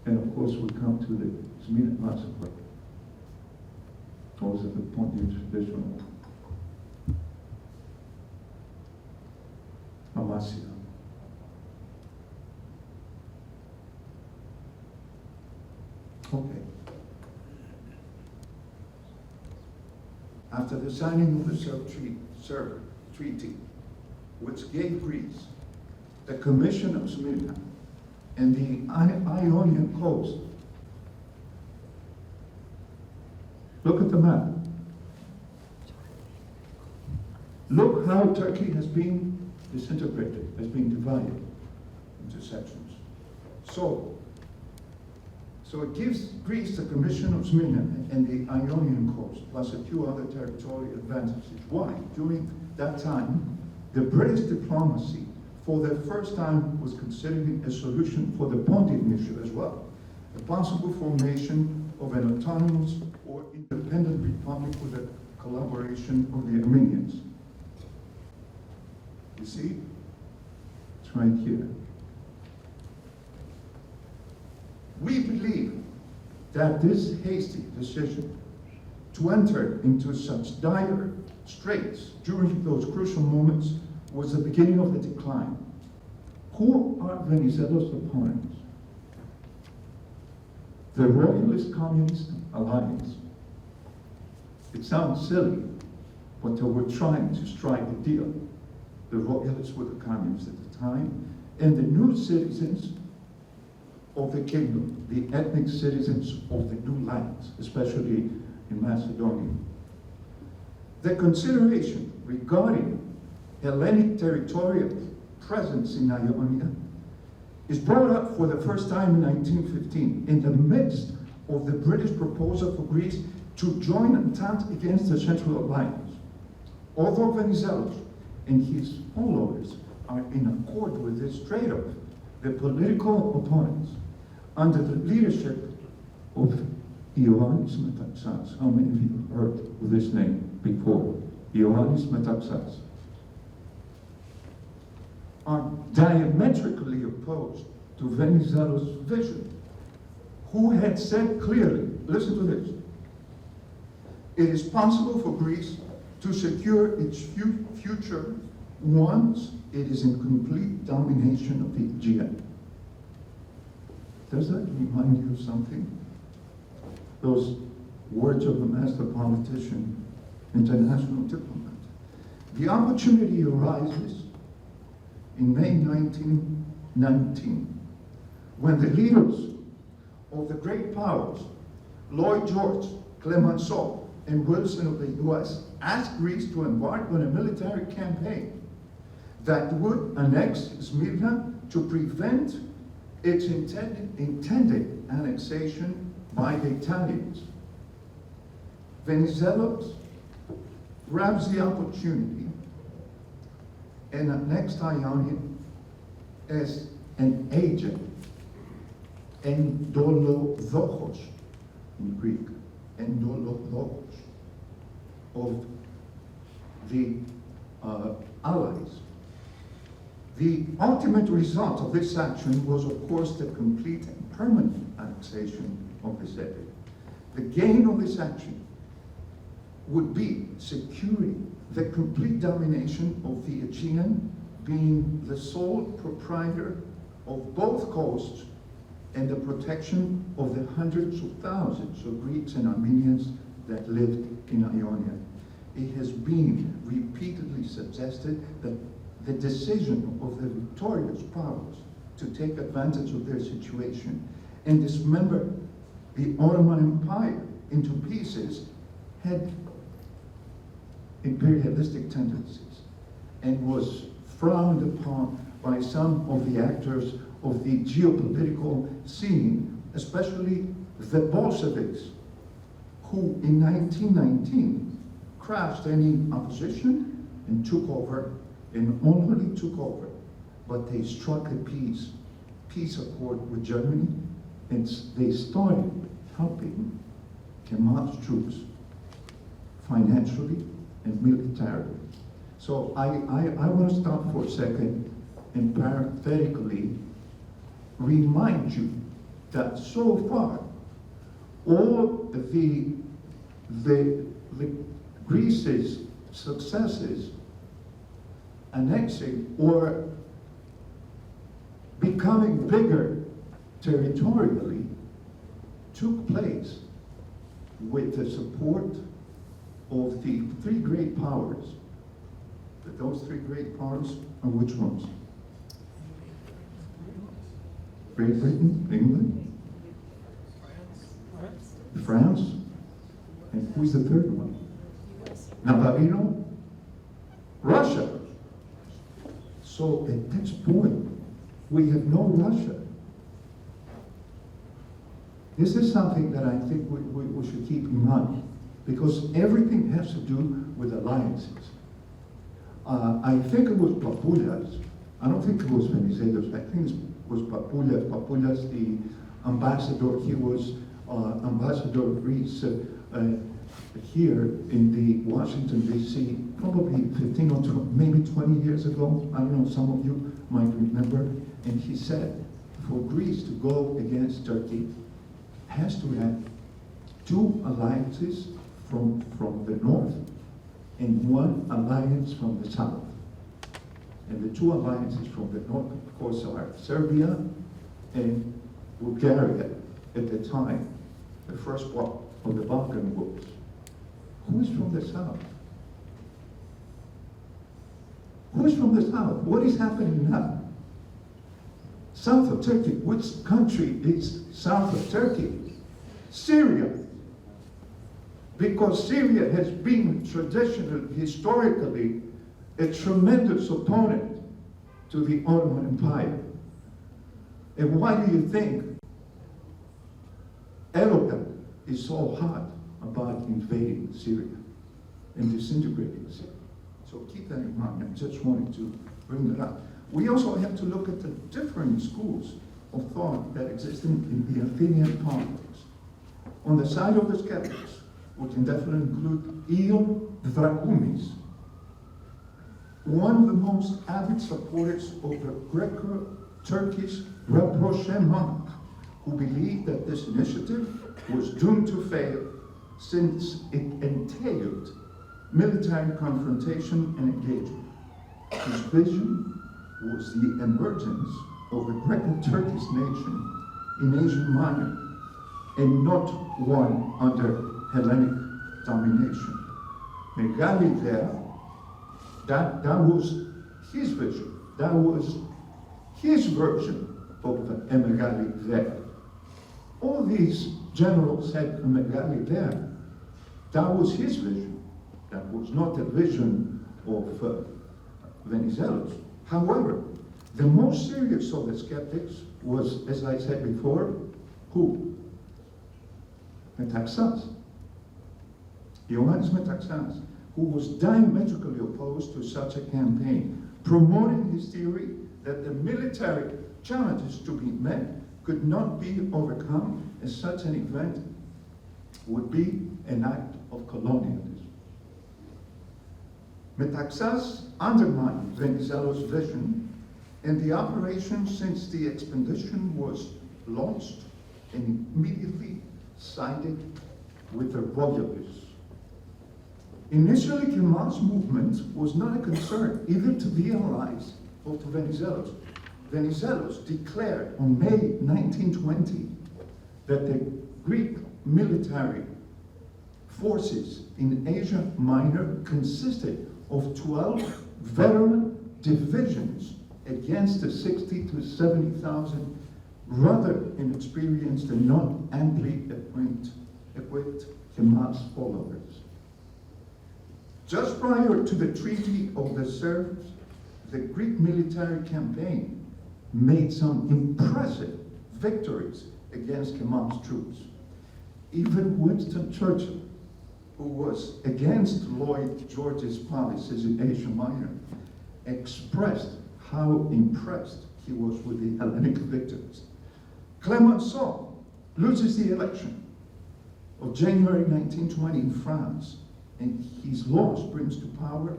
and of course we come to the Smyrna massacre. Those are the Pontian traditional Amasia. Okay. After the signing of the Sèvres Treaty, which gave Greece the Commission of Smyrna and the Ionian coast. Look at the map. Look how Turkey has been disintegrated, has been divided into sections. So it gives Greece the Commission of Smyrna and the Ionian coast, plus a few other territorial advantages. Why? During that time, the British diplomacy, for the first time, was considering a solution for the Pontian issue as well. the possible formation of an autonomous or independent republic with the collaboration of the Armenians. You see? It's right here. We believe that this hasty decision to enter into such dire straits during those crucial moments was the beginning of the decline. Who are Venizelos' opponents? The Royalist Communist Alliance. It sounds silly, but they were trying to strike a deal. The Royalists were the communists at the time, and the new citizens of the kingdom, the ethnic citizens of the new lands, especially in Macedonia. The consideration regarding Hellenic territorial presence in Ionia is brought up for the first time in 1915 in the midst of the British proposal for Greece to join Entente against the Central Alliance. Although Venizelos and his followers are in accord with this trade-off, the political opponents, under the leadership of Ioannis Metaxas. How many of you have heard of this name before? Ioannis Metaxas. Are diametrically opposed to Venizelos' vision, who had said clearly, listen to this, it is possible for Greece to secure its future once it is in complete domination of the Aegean. Does that remind you of something? Those words of a master politician, international diplomat. The opportunity arises in May 1919, when the leaders of the great powers, Lloyd George, Clemenceau, and Wilson of the US, asked Greece to embark on a military campaign that would annex Smyrna to prevent its intended annexation by the Italians. Venizelos grabs the opportunity and annexed Ionia as an agent, endolodochos in Greek, endolodochos, of the Allies. The ultimate result of this action was, of course, the complete and permanent annexation of this area. The gain of this action would be securing the complete domination of the Aegean, being the sole proprietor of both coasts, and the protection of the hundreds of thousands of Greeks and Armenians that lived in Ionia. It has been repeatedly suggested that the decision of the victorious powers to take advantage of their situation and dismember the Ottoman Empire into pieces had imperialistic tendencies and was frowned upon by some of the actors of the geopolitical scene, especially the Bolsheviks, who in 1919 crushed any opposition and took over, and only took over, but they struck a peace accord with Germany, and they started helping Kemal's troops financially and militarily. So I want to stop for a second and parenthetically remind you that so far all the Greece's successes annexing or becoming bigger territorially took place with the support of the three great powers. But those three great powers are which ones? Great Britain, England, France, and who's the third one? Navarino, Russia. So at this point, we have no Russia. This is something that I think we should keep in mind, because everything has to do with alliances. I think it was Papoulias. I don't think it was Venizelos. I think it was Papoulias, ambassador. He was ambassador of Greece here in the Washington, D.C., probably 15 or 20, maybe 20 years ago. I don't know, some of you might remember. And he said, for Greece to go against Turkey, has to have two alliances from the north and one alliance from the south. And the two alliances from the north, of course, are Serbia and Bulgaria at the time, the first part of the Balkan Wars. Who is from the south? Who is from the south? What is happening now? South of Turkey. Which country is south of Turkey? Syria. Because Syria has been traditionally, historically, a tremendous opponent to the Ottoman Empire. And why do you think Erdogan is so hot about invading Syria and disintegrating Syria? So keep that in mind. I just wanted to bring that up. We also have to look at the different schools of thought that exist in the Athenian politics. On the side of the skeptics, we can definitely include Ion Drakoumis, one of the most avid supporters of the Greco-Turkish rapprochement, who believed that this initiative was doomed to fail since it entailed military confrontation and engagement. His vision was the emergence of a Greco-Turkish nation in Asia Minor, and not one under Hellenic domination. Megali there, that was his vision. That was his version of a Megali there. All these generals had a Megali there. That was his vision. That was not the vision of Venizelos. However, the most serious of the skeptics was, as I said before, who? Metaxas. Ioannis Metaxas, who was diametrically opposed to such a campaign, promoting his theory that the military challenges to be met could not be overcome, as such an event would be an act of colonialism. Metaxas undermined Venizelos' vision, and the operation, since the expedition was launched, and immediately sided with the royalists. Initially, Kemal's movement was not a concern even to the allies of Venizelos. Venizelos declared on May 1920 that the Greek military forces in Asia Minor consisted of 12 veteran divisions against the 60 to 70,000 rather inexperienced and not amply equipped Kemal's followers. Just prior to the Treaty of the Serbs, the Greek military campaign made some impressive victories against Kemal's troops. Even Winston Churchill, who was against Lloyd George's policies in Asia Minor, expressed how impressed he was with the Hellenic victories. Clemenceau loses the election of January 1920 in France, and his loss brings to power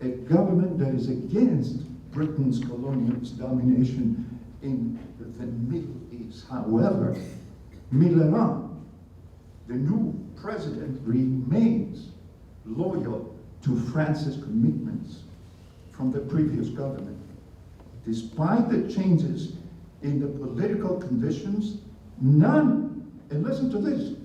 a government that is against Britain's colonialist domination in the Middle East. However, Mitterrand, the new president, remains loyal to France's commitments from the previous government. Despite the changes in the political conditions, none, and listen to this,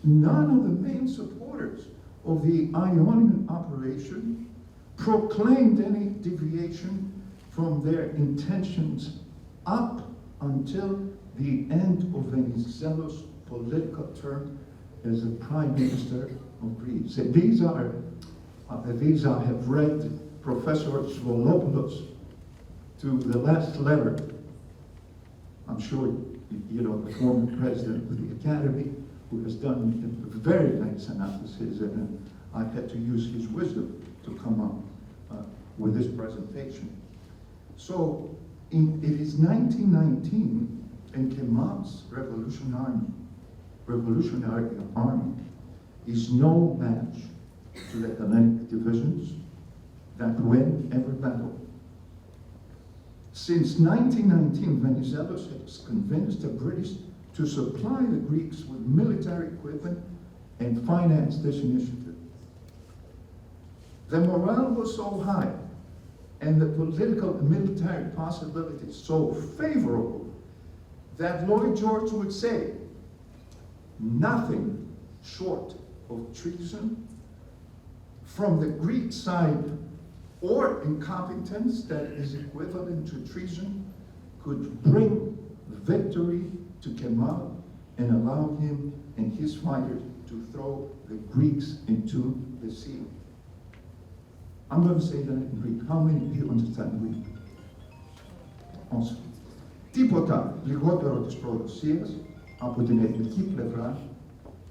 none of the main supporters of the Ionian operation proclaimed any deviation from their intentions up until the end of Venizelos' political term as the Prime Minister of Greece. And these are, I have read Professor Svolopoulos to the last letter. I'm sure you know the former president of the Academy, who has done a very nice analysis, and I've had to use his wisdom to come up with this presentation. So it is 1919, and Kemal's revolutionary army is no match to the Hellenic divisions that win every battle. Since 1919, Venizelos has convinced the British to supply the Greeks with military equipment and finance this initiative. The morale was so high and the political and military possibilities so favorable that Lloyd George would say, nothing short of treason from the Greek side or incompetence that is equivalent to treason could bring victory to Kemal and allow him and his fighters to throw the Greeks into the sea. I'm going to say that in Greek. How many people understand Greek? Also. Τίποτα λιγότερο της προδοσίας από την εθνική πλευρά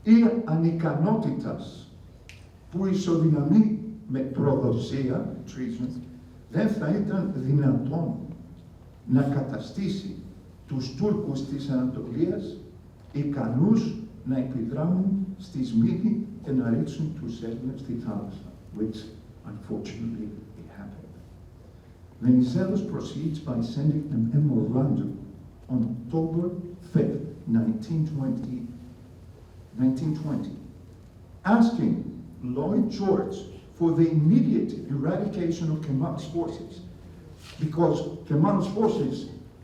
ή ανικανότητας που ισοδυναμεί με προδοσία, treason, δεν θα ήταν δυνατόν να καταστήσει τους Τούρκους της Ανατολίας ικανούς να επιδράμουν στη Σμύρνη και να ρίξουν τους Έλληνες στη θάλασσα, which unfortunately it happened. Venizelos proceeds by sending a memorandum on October 5th, 1920, asking Lloyd George for the immediate eradication of Kemal's forces, because Kemal's forces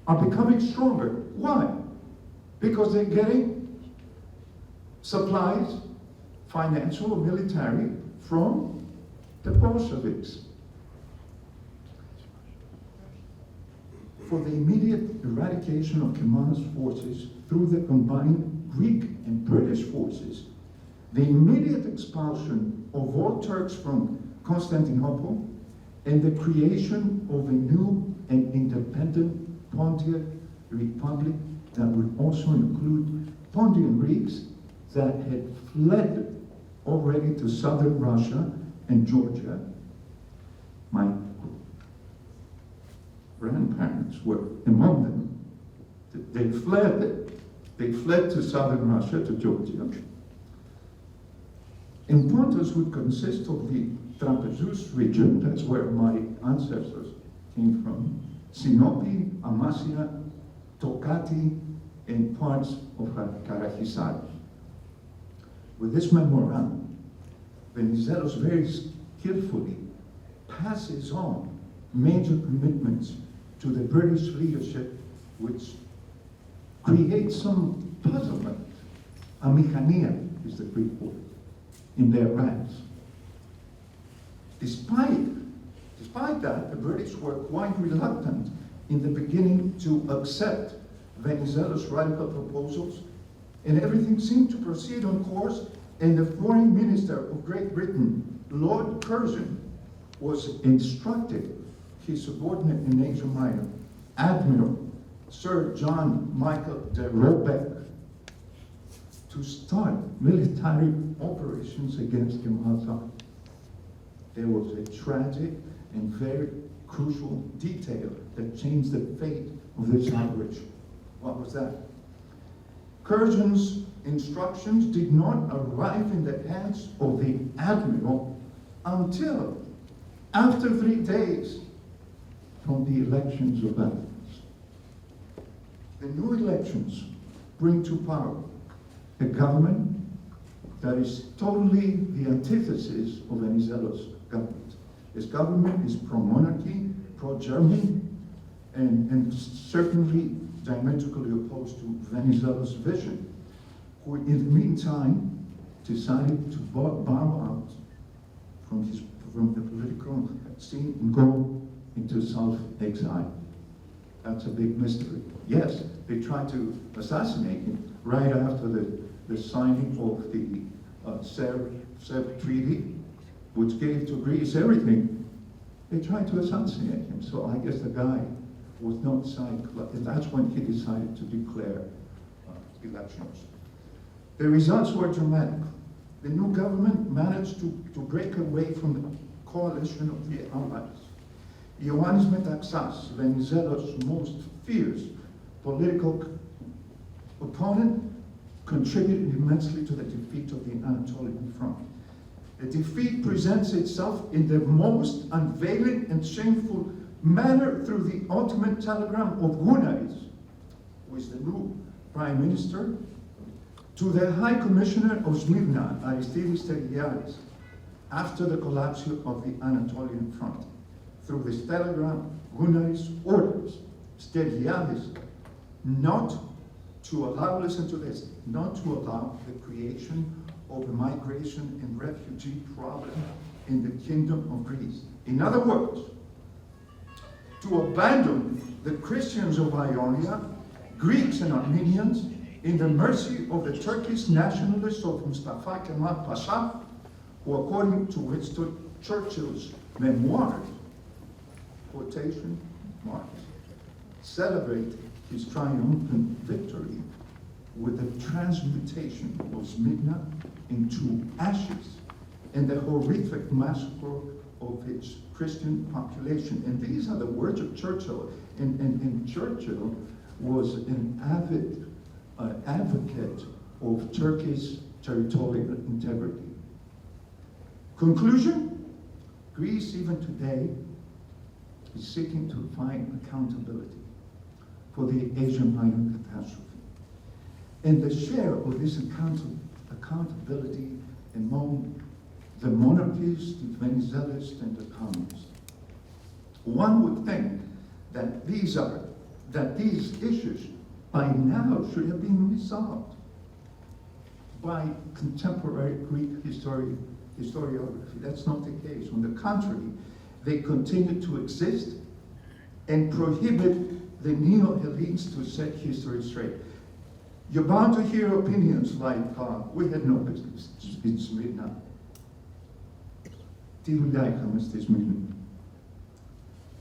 are becoming stronger. Why? Because they're getting supplies, financial, military, from the Bolsheviks. For the immediate eradication of Kemal's forces through the combined Greek and British forces, the immediate expulsion of all Turks from Constantinople, and the creation of a new and independent Pontian Republic that would also include Pontian Greeks that had fled already to southern Russia and Georgia. My grandparents were among them. They fled to southern Russia, to Georgia. And Pontus would consist of the Trapezus region, that's where my ancestors came from, Sinope, Amasya, Tokati, and parts of Karahisar. With this memorandum, Venizelos very skillfully passes on major commitments to the British leadership, which creates some puzzlement. Amechania is the Greek word, in their ranks. Despite that, the British were quite reluctant in the beginning to accept Venizelos' radical proposals, and everything seemed to proceed on course, and the Foreign Minister of Great Britain, Lord Curzon, was instructed his subordinate in Asia Minor, Admiral Sir John Michael de Robeck, to start military operations against Kemal's army. There was a tragic and very crucial detail that changed the fate of this operation. What was that? Curzon's instructions did not arrive in the hands of the admiral until after 3 days from the elections of Athens. The new elections bring to power a government that is totally the antithesis of Venizelos' government. His government is pro-monarchy, pro-German, and certainly diametrically opposed to Venizelos' vision, who in the meantime decided to bow out from the political scene and go into self-exile. That's a big mystery. Yes, they tried to assassinate him right after the signing of the Sèvres Treaty, which gave to Greece everything. They tried to assassinate him, so I guess the guy was not signed. That's when he decided to declare elections. The results were dramatic. The new government managed to break away from the coalition of the Allies. Ioannis Metaxas, Venizelos' most fierce political opponent contributed immensely to the defeat of the Anatolian front. The defeat presents itself in the most unveiling and shameful manner through the ultimate telegram of Gunaris, who is the new prime minister, to the High Commissioner of Smyrna, Stavrianidis, after the collapse of the Anatolian front. Through this telegram, Gunaris orders Stavrianidis not to allow, listen to this, not to allow the creation of a migration and refugee problem in the Kingdom of Greece. In other words, to abandon the Christians of Ionia, Greeks and Armenians, in the mercy of the Turkish nationalists of Mustafa Kemal Pasha, who, according to Winston Churchill's memoirs, quotation marks, celebrate his triumphant victory with the transmutation of Smyrna into ashes and the horrific massacre of its Christian population. And these are the words of Churchill. And Churchill was an avid advocate of Turkey's territorial integrity. Conclusion, Greece even today is seeking to find accountability for the Asian Minor catastrophe. And the share of this accountability among the monarchists, the Venezuelans, and the communists. One would think that these issues by now should have been resolved by contemporary Greek historiography. That's not the case. On the contrary, they continue to exist and prohibit the neo-Hellenes to set history straight. You're bound to hear opinions like, we had no business in Smyrna. Τι δουλειά είχαμε στη Smyrna?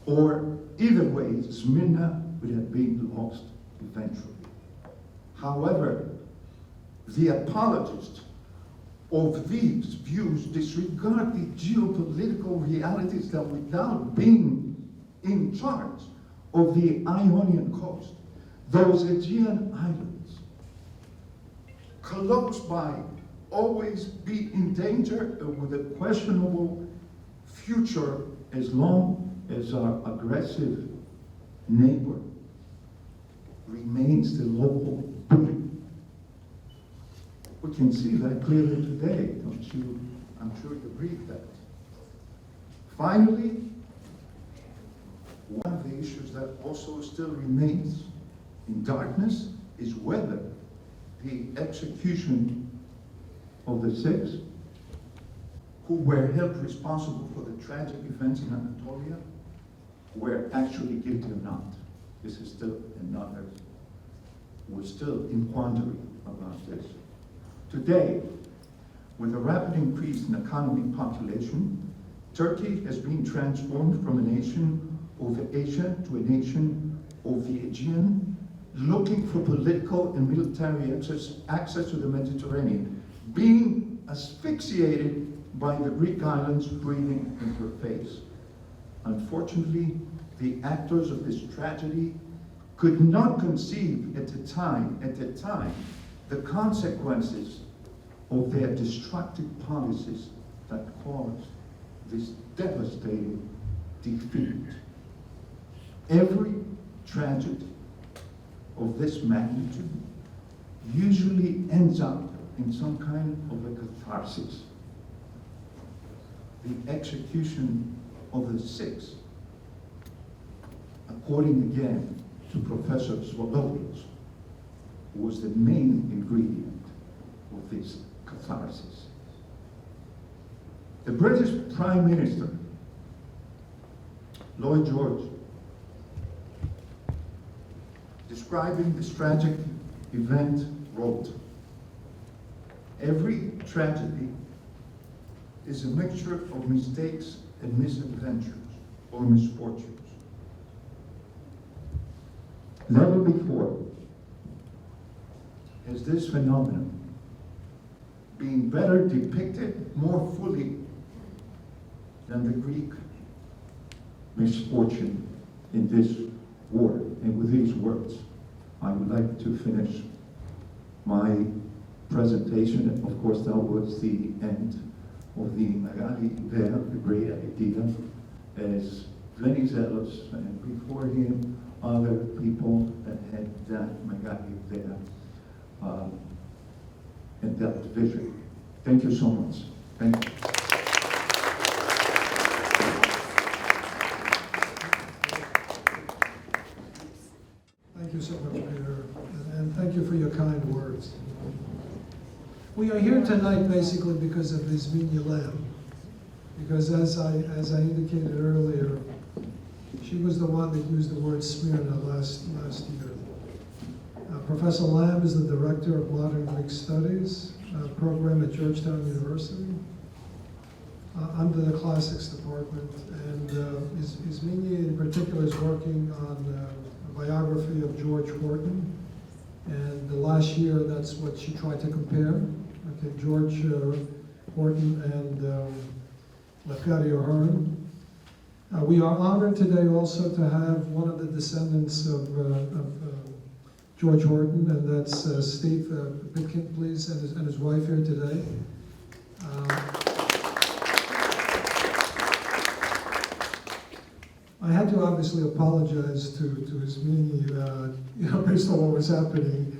Or either way, Smyrna would have been lost eventually. However, the apologists of these views disregard the geopolitical realities that without being in charge of the Ionian coast, those Aegean islands, close by, always be in danger with a questionable future as long as our aggressive neighbor remains the local bully. We can see that clearly today, don't you? I'm sure you agree with that. Finally, one of the issues that also still remains in darkness is whether the execution of the six who were held responsible for the tragic events in Anatolia were actually guilty or not. This is still another, we're still in quandary about this. Today, with a rapid increase in economic population, Turkey has been transformed from a nation of Asia to a nation of the Aegean, looking for political and military access to the Mediterranean, being asphyxiated by the Greek islands breathing in her face. Unfortunately, the actors of this tragedy could not conceive at the time, the consequences of their destructive policies that caused this devastating defeat. Every tragedy of this magnitude usually ends up in some kind of a catharsis. The execution of the six, according again to Professor Swallowius, was the main ingredient of this catharsis. The British Prime Minister, Lloyd George, describing this tragic event, wrote, "Every tragedy is a mixture of mistakes and misadventures or misfortunes. Never before has this phenomenon been better depicted more fully than the Greek misfortune in this war." And with these words, I would like to finish my presentation. Of course, that was the end of the Megali there, the great idea, as Lenny Zealous, and before him, other people that had that Megali there, and that vision. Thank you so much. Thank you. Thank you so much, Peter, and thank you for your kind words. We are here tonight basically because of Ismini Lamb, because as I indicated earlier, she was the one that used the word Smyrna last year. Professor Lamb is the Director of Modern Greek Studies program at Georgetown University under the Classics Department, and Ismini in particular is working on a biography of George Horton, and the last year that's what she tried to compare. Okay, George Horton and Lefkadio Hearn. We are honored today also to have one of the descendants of George Horton, and that's Steve Bigot, please, and his wife here today. I had to obviously apologize to Ismini, based on what was happening,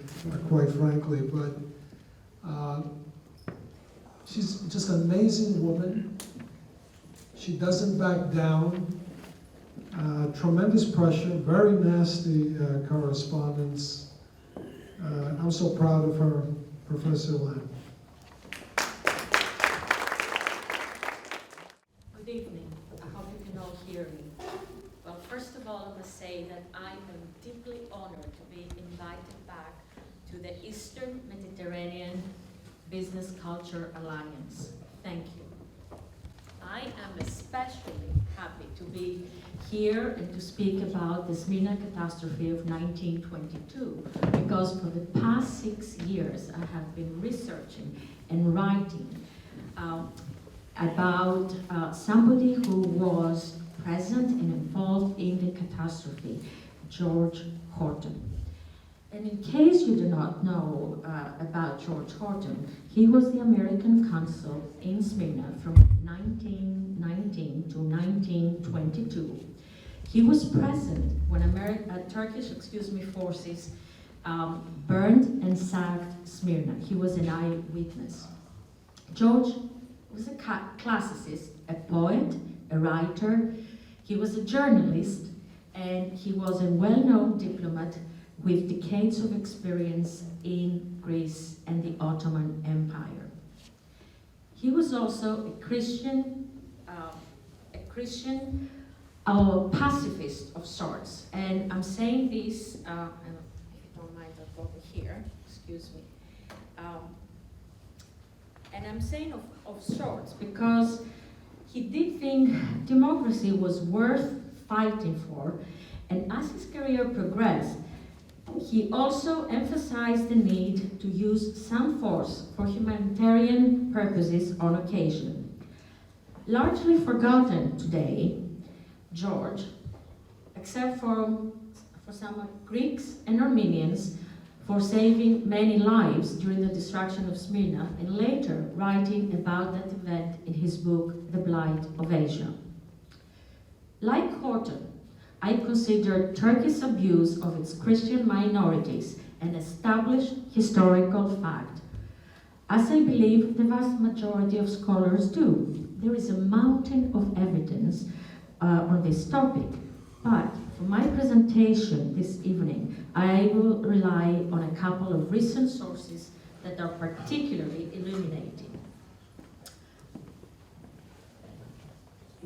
quite frankly, but she's just an amazing woman. She doesn't back down. Tremendous pressure, very nasty correspondence. I'm so proud of her, Professor Lamb. Good evening. I hope you can all hear me. Well, first of all, I must say that I am deeply honored to be invited back to the Eastern Mediterranean Business Culture Alliance. Thank you. I am especially happy to be here and to speak about the Smyrna Catastrophe of 1922, because for the past 6 years I have been researching and writing about somebody who was present and involved in the catastrophe, George Horton. And in case you do not know about George Horton, he was the American consul in Smyrna from 1919 to 1922. He was present when Turkish forces burned and sacked Smyrna. He was an eyewitness. George was a classicist, a poet, a writer. He was a journalist, and he was a well-known diplomat with decades of experience in Greece and the Ottoman Empire. He was also a Christian pacifist of sorts. And I'm saying this, and if you don't mind, I'll go over here, excuse me. And I'm saying of sorts because he did think democracy was worth fighting for, and as his career progressed, he also emphasized the need to use some force for humanitarian purposes on occasion. Largely forgotten today, George, except for some Greeks and Armenians, for saving many lives during the destruction of Smyrna, and later writing about that event in his book, The Blight of Asia. Like Horton, I consider Turkey's abuse of its Christian minorities an established historical fact, as I believe the vast majority of scholars do. There is a mountain of evidence on this topic, but for my presentation this evening, I will rely on a couple of recent sources that are particularly illuminating.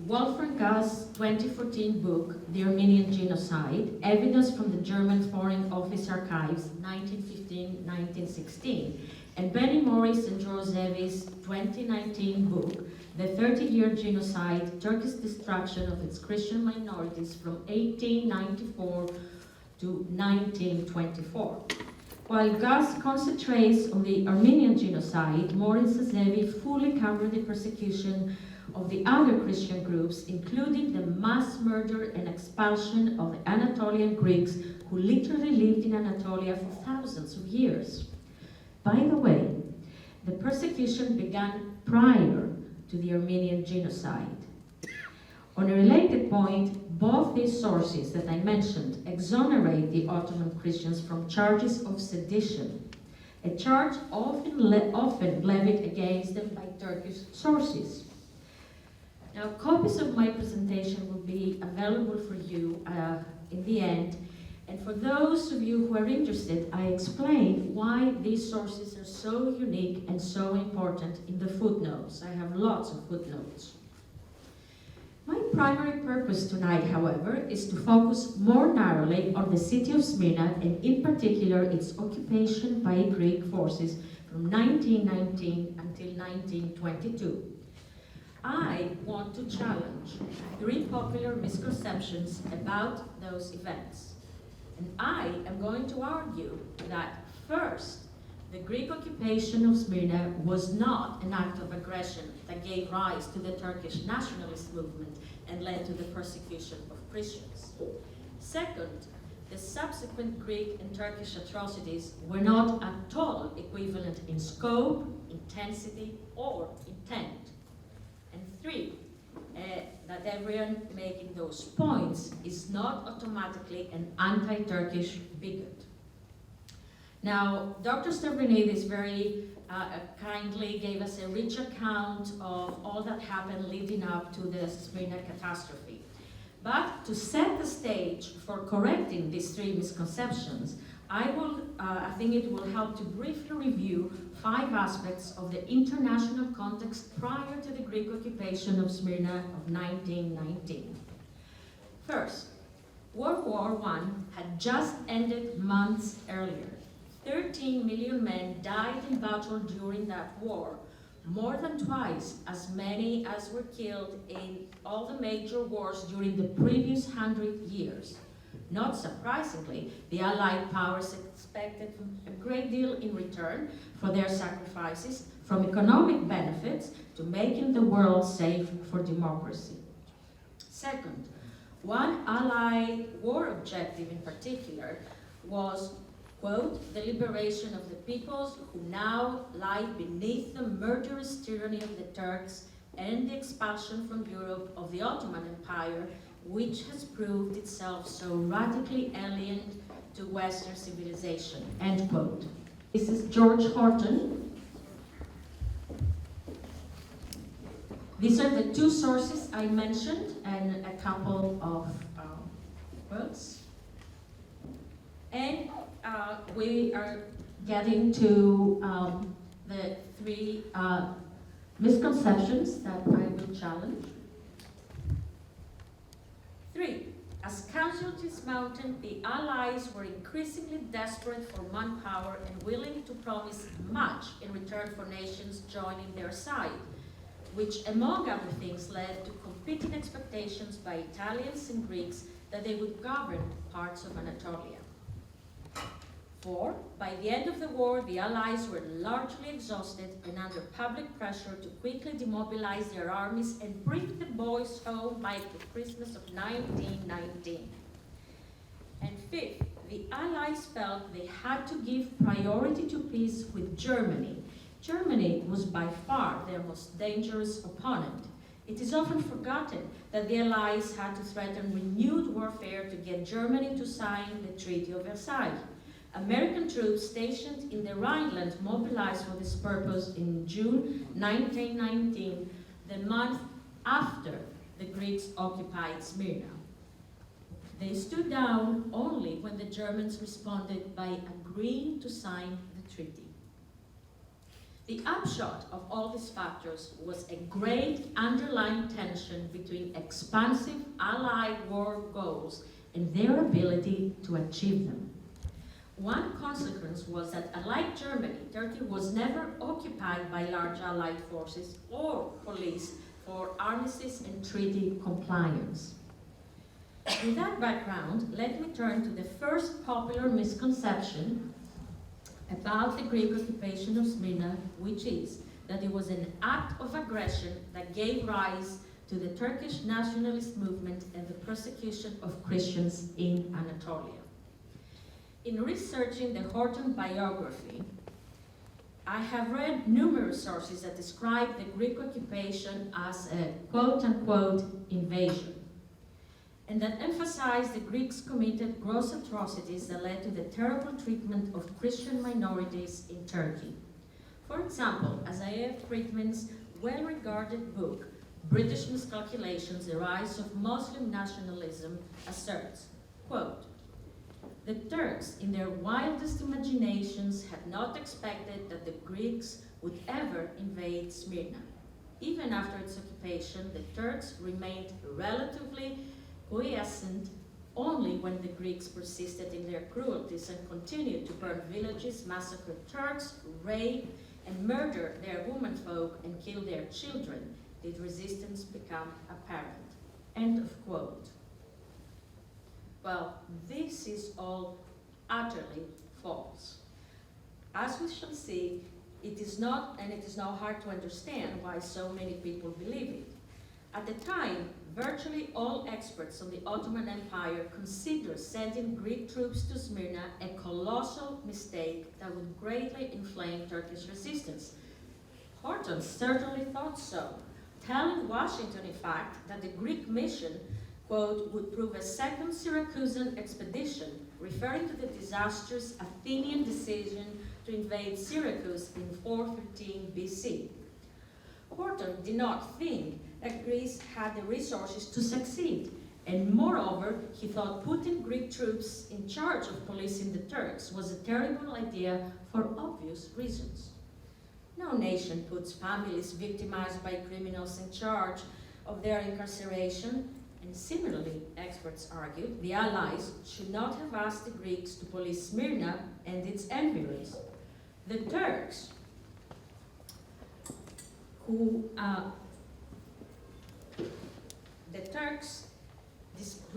Wolfgang Gass's 2014 book, The Armenian Genocide, Evidence from the German Foreign Office Archives, 1915-1916, and Benny Morris and George Zevi's 2019 book, The 30-Year Genocide, Turkey's Destruction of its Christian Minorities from 1894 to 1924. While Gass concentrates on the Armenian genocide, Morris and Zevi fully cover the persecution of the other Christian groups, including the mass murder and expulsion of the Anatolian Greeks who literally lived in Anatolia for thousands of years. By the way, the persecution began prior to the Armenian genocide. On a related point, both these sources that I mentioned exonerate the Ottoman Christians from charges of sedition, a charge often levied against them by Turkish sources. Now, copies of my presentation will be available for you in the end, and for those of you who are interested, I explain why these sources are so unique and so important in the footnotes. I have lots of footnotes. My primary purpose tonight, however, is to focus more narrowly on the city of Smyrna, and in particular its occupation by Greek forces from 1919 until 1922. I want to challenge three popular misconceptions about those events. And I am going to argue that, first, the Greek occupation of Smyrna was not an act of aggression that gave rise to the Turkish nationalist movement and led to the persecution of Christians. Second, the subsequent Greek and Turkish atrocities were not at all equivalent in scope, intensity, or intent. And three, that everyone making those points is not automatically an anti-Turkish bigot. Now, Dr. Stavrianidis very kindly gave us a rich account of all that happened leading up to the Smyrna Catastrophe. But to set the stage for correcting these three misconceptions, I think it will help to briefly review 5 aspects of the international context prior to the Greek occupation of Smyrna of 1919. First, World War I had just ended months earlier. 13 million men died in battle during that war, more than twice as many as were killed in all the major wars during the previous 100 years. Not surprisingly, the Allied powers expected a great deal in return for their sacrifices, from economic benefits to making the world safe for democracy. Second, one Allied war objective in particular was, quote, the liberation of the peoples who now lie beneath the murderous tyranny of the Turks and the expulsion from Europe of the Ottoman Empire, which has proved itself so radically alien to Western civilization, end quote. This is George Horton. These are the 2 sources I mentioned and a couple of quotes. And we are getting to the 3 misconceptions that I will challenge. 3. As casualties mounted, the Allies were increasingly desperate for manpower and willing to promise much in return for nations joining their side, which, among other things, led to competing expectations by Italians and Greeks that they would govern parts of Anatolia. 4. By the end of the war, the Allies were largely exhausted and under public pressure to quickly demobilize their armies and bring the boys home by the Christmas of 1919. And 5th, the Allies felt they had to give priority to peace with Germany. Germany was by far their most dangerous opponent. It is often forgotten that the Allies had to threaten renewed warfare to get Germany to sign the Treaty of Versailles. American troops stationed in the Rhineland mobilized for this purpose in June 1919, the month after the Greeks occupied Smyrna. They stood down only when the Germans responded by agreeing to sign the treaty. The upshot of all these factors was a great underlying tension between expansive Allied war goals and their ability to achieve them. One consequence was that, unlike Germany, Turkey was never occupied by large Allied forces or police for armistice and treaty compliance. With that background, let me turn to the first popular misconception about the Greek occupation of Smyrna, which is that it was an act of aggression that gave rise to the Turkish nationalist movement and the persecution of Christians in Anatolia. In researching the Horton biography, I have read numerous sources that describe the Greek occupation as a quote-unquote invasion, and that emphasize the Greeks committed gross atrocities that led to the terrible treatment of Christian minorities in Turkey. For example, Isaiah Friedman's well-regarded book, British Miscalculations, The Rise of Muslim Nationalism, asserts, quote, "The Turks, in their wildest imaginations, had not expected that the Greeks would ever invade Smyrna. Even after its occupation, the Turks remained relatively quiescent only when the Greeks persisted in their cruelties and continued to burn villages, massacre Turks, rape and murder their womenfolk and kill their children, did resistance become apparent." End of quote. Well, this is all utterly false. As we shall see, it is not, and it is now hard to understand why so many people believe it. At the time, virtually all experts on the Ottoman Empire considered sending Greek troops to Smyrna a colossal mistake that would greatly inflame Turkish resistance. Horton certainly thought so, telling Washington, in fact, that the Greek mission, quote, would prove a second Syracusan expedition, referring to the disastrous Athenian decision to invade Syracuse in 413 BC. Horton did not think that Greece had the resources to succeed, and moreover, he thought putting Greek troops in charge of policing the Turks was a terrible idea for obvious reasons. No nation puts families victimized by criminals in charge of their incarceration, and similarly, experts argued, the Allies should not have asked the Greeks to police Smyrna and its environs. The Turks, who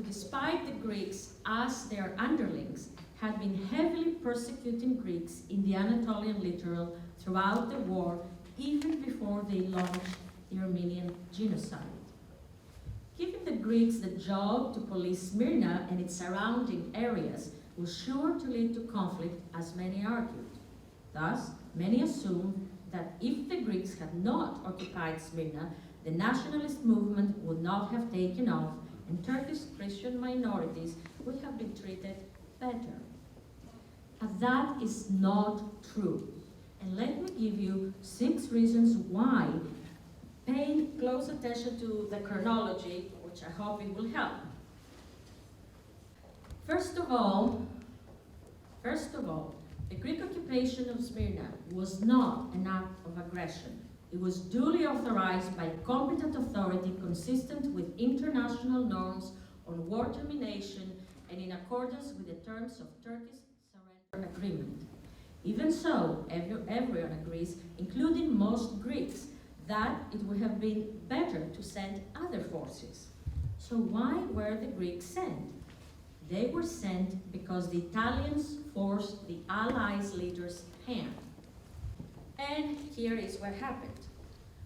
despite the Greeks as their underlings, had been heavily persecuting Greeks in the Anatolian littoral throughout the war, even before they launched the Armenian Genocide. Giving the Greeks the job to police Smyrna and its surrounding areas was sure to lead to conflict, as many argued. Thus, many assumed that if the Greeks had not occupied Smyrna, the nationalist movement would not have taken off and Turkish Christian minorities would have been treated better. But that is not true. And let me give you 6 reasons why, paying close attention to the chronology, which I hope it will help. First of all, the Greek occupation of Smyrna was not an act of aggression. It was duly authorized by competent authority consistent with international norms on war termination and in accordance with the terms of Turkey's surrender agreement. Even so, everyone agrees, including most Greeks, that it would have been better to send other forces. So why were the Greeks sent? They were sent because the Italians forced the Allies' leaders' hand. And here is what happened.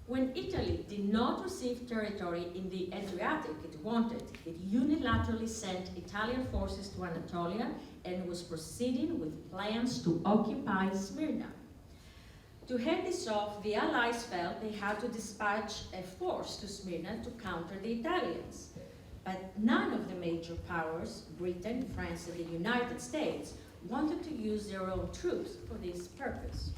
When Italy did not receive territory in the Adriatic it wanted, it unilaterally sent Italian forces to Anatolia and was proceeding with plans to occupy Smyrna. To head this off, the Allies felt they had to dispatch a force to Smyrna to counter the Italians. But none of the major powers, Britain, France, and the United States, wanted to use their own troops for this purpose.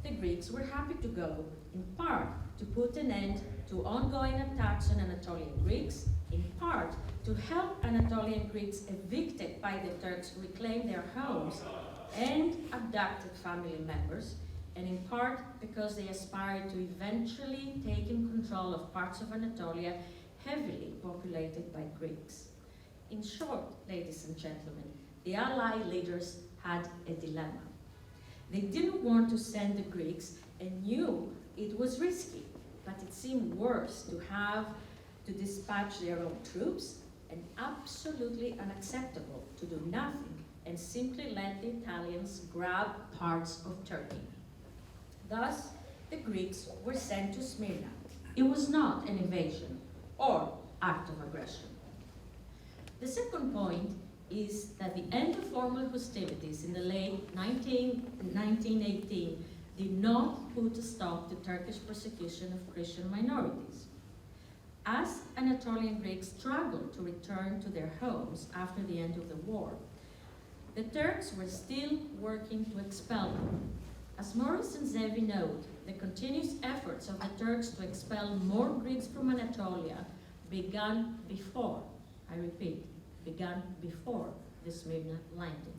The Greeks were happy to go, in part to put an end to ongoing attacks on Anatolian Greeks, in part to help Anatolian Greeks evicted by the Turks reclaim their homes and abducted family members, and in part because they aspired to eventually taking control of parts of Anatolia heavily populated by Greeks. In short, ladies and gentlemen, the Allied leaders had a dilemma. They didn't want to send the Greeks and knew it was risky, but it seemed worse to have to dispatch their own troops and absolutely unacceptable to do nothing and simply let the Italians grab parts of Turkey. Thus, the Greeks were sent to Smyrna. It was not an invasion or act of aggression. The second point is that the end of formal hostilities in the late 1918 did not put a stop to Turkish persecution of Christian minorities. As Anatolian Greeks struggled to return to their homes after the end of the war, the Turks were still working to expel them. As Morris and Zevi note, the continuous efforts of the Turks to expel more Greeks from Anatolia began before, I repeat, began before the Smyrna landing.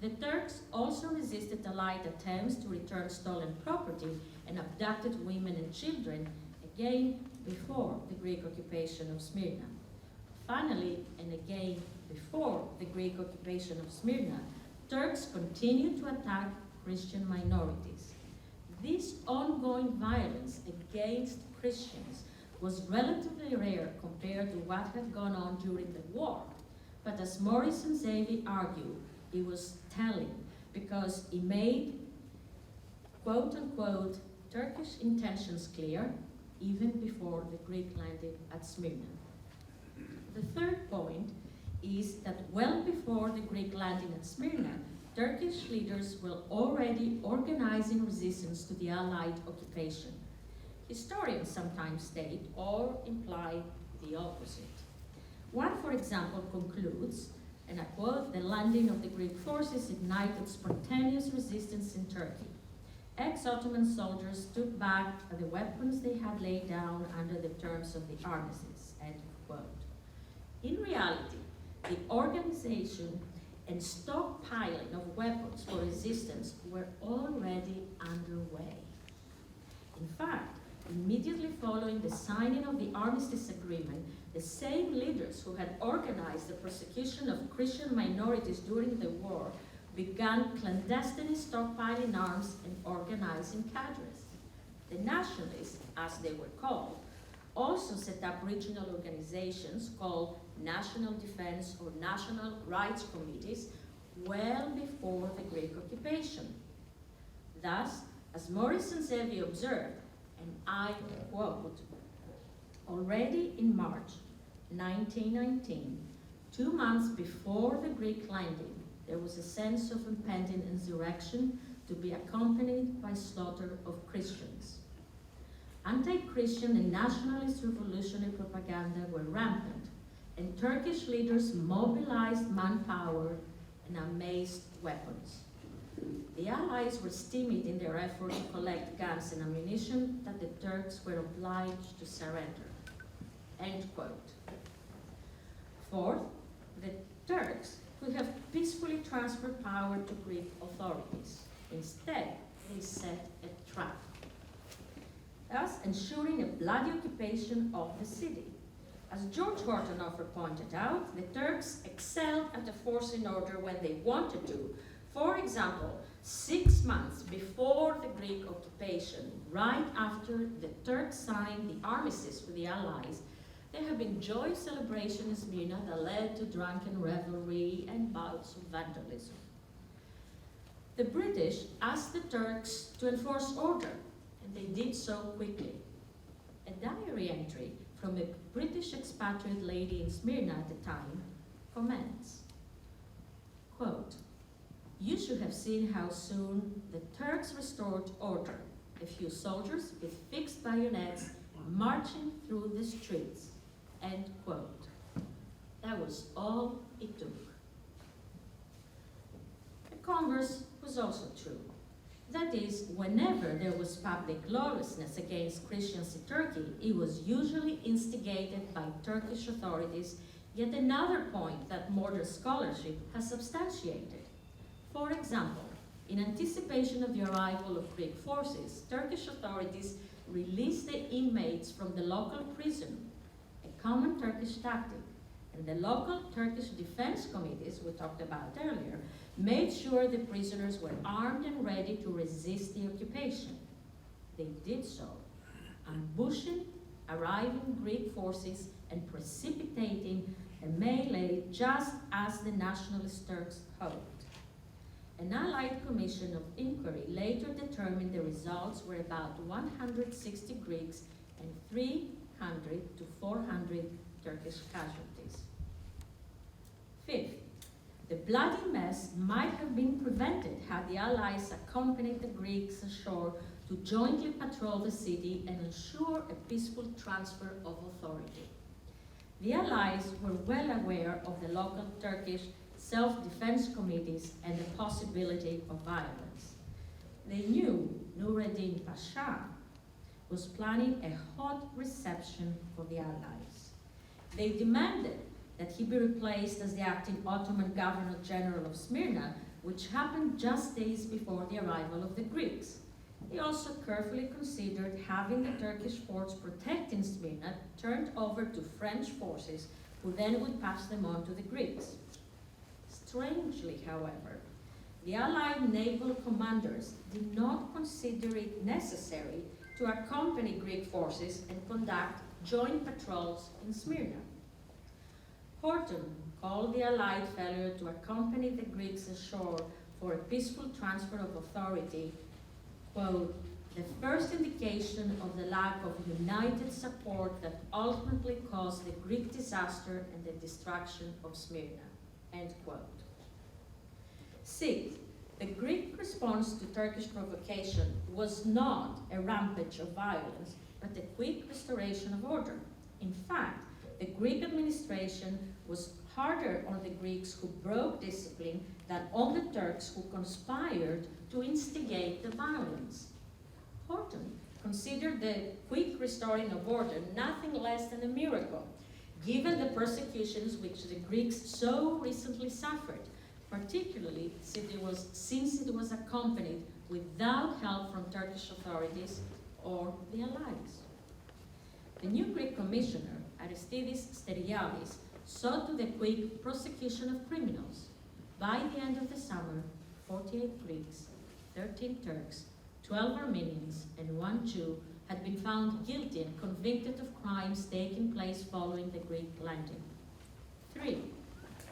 The Turks also resisted Allied attempts to return stolen property and abducted women and children, again before the Greek occupation of Smyrna. Finally, and again before the Greek occupation of Smyrna, Turks continued to attack Christian minorities. This ongoing violence against Christians was relatively rare compared to what had gone on during the war, but as Morris and Zevi argue, it was telling because it made, quote-unquote, Turkish intentions clear even before the Greek landing at Smyrna. The third point is that well before the Greek landing at Smyrna, Turkish leaders were already organizing resistance to the Allied occupation. Historians sometimes state or imply the opposite. One, for example, concludes, and I quote, "The landing of the Greek forces ignited spontaneous resistance in Turkey. Ex-Ottoman soldiers stood back at the weapons they had laid down under the terms of the armistice," end quote. In reality, the organization and stockpiling of weapons for resistance were already underway. In fact, immediately following the signing of the armistice agreement, the same leaders who had organized the persecution of Christian minorities during the war began clandestinely stockpiling arms and organizing cadres. The nationalists, as they were called, also set up regional organizations called National Defense or National Rights Committees well before the Greek occupation. Thus, as Morris and Zevi observed, and I quote, "Already in March 1919, 2 months before the Greek landing, there was a sense of impending insurrection to be accompanied by slaughter of Christians. Anti-Christian and nationalist revolutionary propaganda were rampant, and Turkish leaders mobilized manpower and amassed weapons. The Allies were timid in their effort to collect guns and ammunition that the Turks were obliged to surrender," end quote. Fourth, the Turks could have peacefully transferred power to Greek authorities. Instead, they set a trap, thus ensuring a bloody occupation of the city. As George Horton pointed out, the Turks excelled at enforcing order when they wanted to. For example, 6 months before the Greek occupation, right after the Turks signed the armistice with the Allies, there had been joyous celebration in Smyrna that led to drunken revelry and bouts of vandalism. The British asked the Turks to enforce order, and they did so quickly. A diary entry from a British expatriate lady in Smyrna at the time comments, quote, "You should have seen how soon the Turks restored order. A few soldiers with fixed bayonets marching through the streets," end quote. That was all it took. The converse was also true. That is, whenever there was public lawlessness against Christians in Turkey, it was usually instigated by Turkish authorities, yet another point that modern scholarship has substantiated. For example, in anticipation of the arrival of Greek forces, Turkish authorities released the inmates from the local prison, a common Turkish tactic, and the local Turkish defense committees we talked about earlier made sure the prisoners were armed and ready to resist the occupation. They did so, ambushing arriving Greek forces and precipitating a melee just as the nationalist Turks hoped. An Allied commission of inquiry later determined the results were about 160 Greeks and 300 to 400 Turkish casualties. Fifth, The bloody mess might have been prevented had the Allies accompanied the Greeks ashore to jointly patrol the city and ensure a peaceful transfer of authority. The Allies were well aware of the local Turkish self-defense committees and the possibility of violence. They knew Nureddin Pasha was planning a hot reception for the Allies. They demanded that he be replaced as the acting Ottoman Governor-General of Smyrna, which happened just days before the arrival of the Greeks. He also carefully considered having the Turkish forts protecting Smyrna turned over to French forces, who then would pass them on to the Greeks. Strangely, however, the Allied naval commanders did not consider it necessary to accompany Greek forces and conduct joint patrols in Smyrna. Horton called the Allied failure to accompany the Greeks ashore for a peaceful transfer of authority, quote, the first indication of the lack of united support that ultimately caused the Greek disaster and the destruction of Smyrna, end quote. Sixth, the Greek response to Turkish provocation was not a rampage of violence, but a quick restoration of order. In fact, the Greek administration was harder on the Greeks who broke discipline than on the Turks who conspired to instigate the violence. Horton considered the quick restoring of order nothing less than a miracle, given the persecutions which the Greeks so recently suffered, particularly since it was accompanied without help from Turkish authorities or the Allies. The new Greek commissioner, Aristides Steriadis, saw to the quick prosecution of criminals. By the end of the summer, 48 Greeks, 13 Turks, 12 Armenians, and 1 Jew had been found guilty and convicted of crimes taking place following the Greek landing. 3,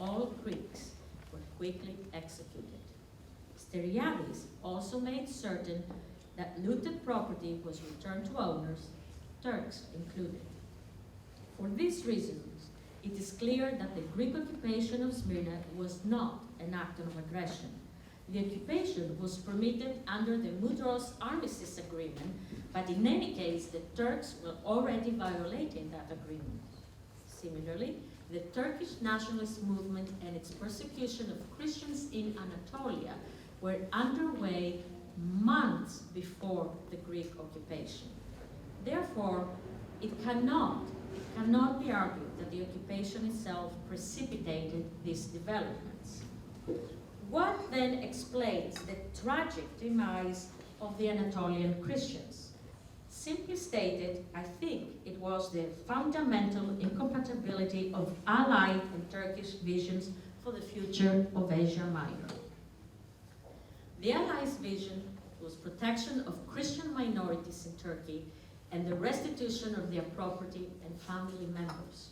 all Greeks, were quickly executed. Steriadis also made certain that looted property was returned to owners, Turks included. For these reasons, it is clear that the Greek occupation of Smyrna was not an act of aggression. The occupation was permitted under the Mudros Armistice Agreement, but in any case, the Turks were already violating that agreement. Similarly, the Turkish nationalist movement and its persecution of Christians in Anatolia were underway months before the Greek occupation. Therefore, it cannot be argued that the occupation itself precipitated these developments. What then explains the tragic demise of the Anatolian Christians? Simply stated, I think it was the fundamental incompatibility of Allied and Turkish visions for the future of Asia Minor. The Allies' vision was protection of Christian minorities in Turkey and the restitution of their property and family members.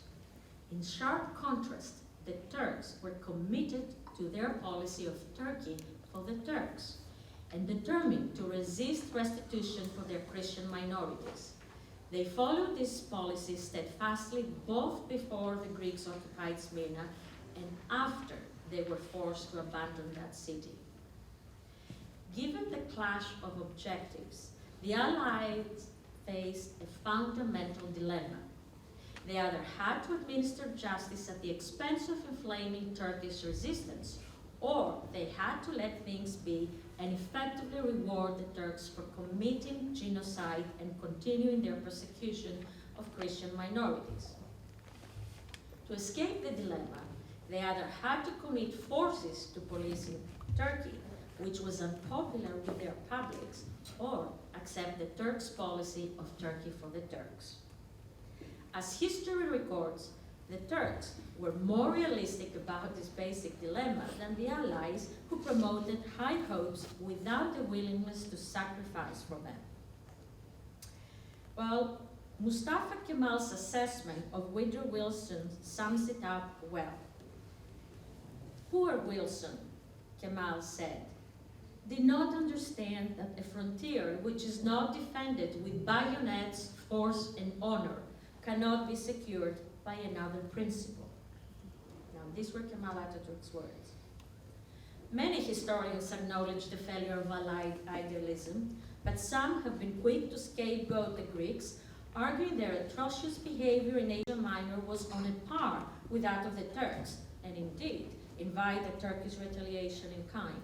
In sharp contrast, the Turks were committed to their policy of Turkey for the Turks and determined to resist restitution for their Christian minorities. They followed this policy steadfastly both before the Greeks occupied Smyrna and after they were forced to abandon that city. Given the clash of objectives, the Allies faced a fundamental dilemma. They either had to administer justice at the expense of inflaming Turkish resistance, or they had to let things be and effectively reward the Turks for committing genocide and continuing their persecution of Christian minorities. To escape the dilemma, they either had to commit forces to policing Turkey, which was unpopular with their publics, or accept the Turks' policy of Turkey for the Turks. As history records, the Turks were more realistic about this basic dilemma than the Allies, who promoted high hopes without the willingness to sacrifice for them. Well, Mustafa Kemal's assessment of Woodrow Wilson sums it up well. Poor Wilson, Kemal said, did not understand that a frontier which is not defended with bayonets, force, and honor cannot be secured by another principle. Now, these were Kemal Atatürk's words. Many historians acknowledge the failure of Allied idealism, but some have been quick to scapegoat the Greeks, arguing their atrocious behavior in Asia Minor was on a par with that of the Turks, and indeed invite the Turkish retaliation in kind.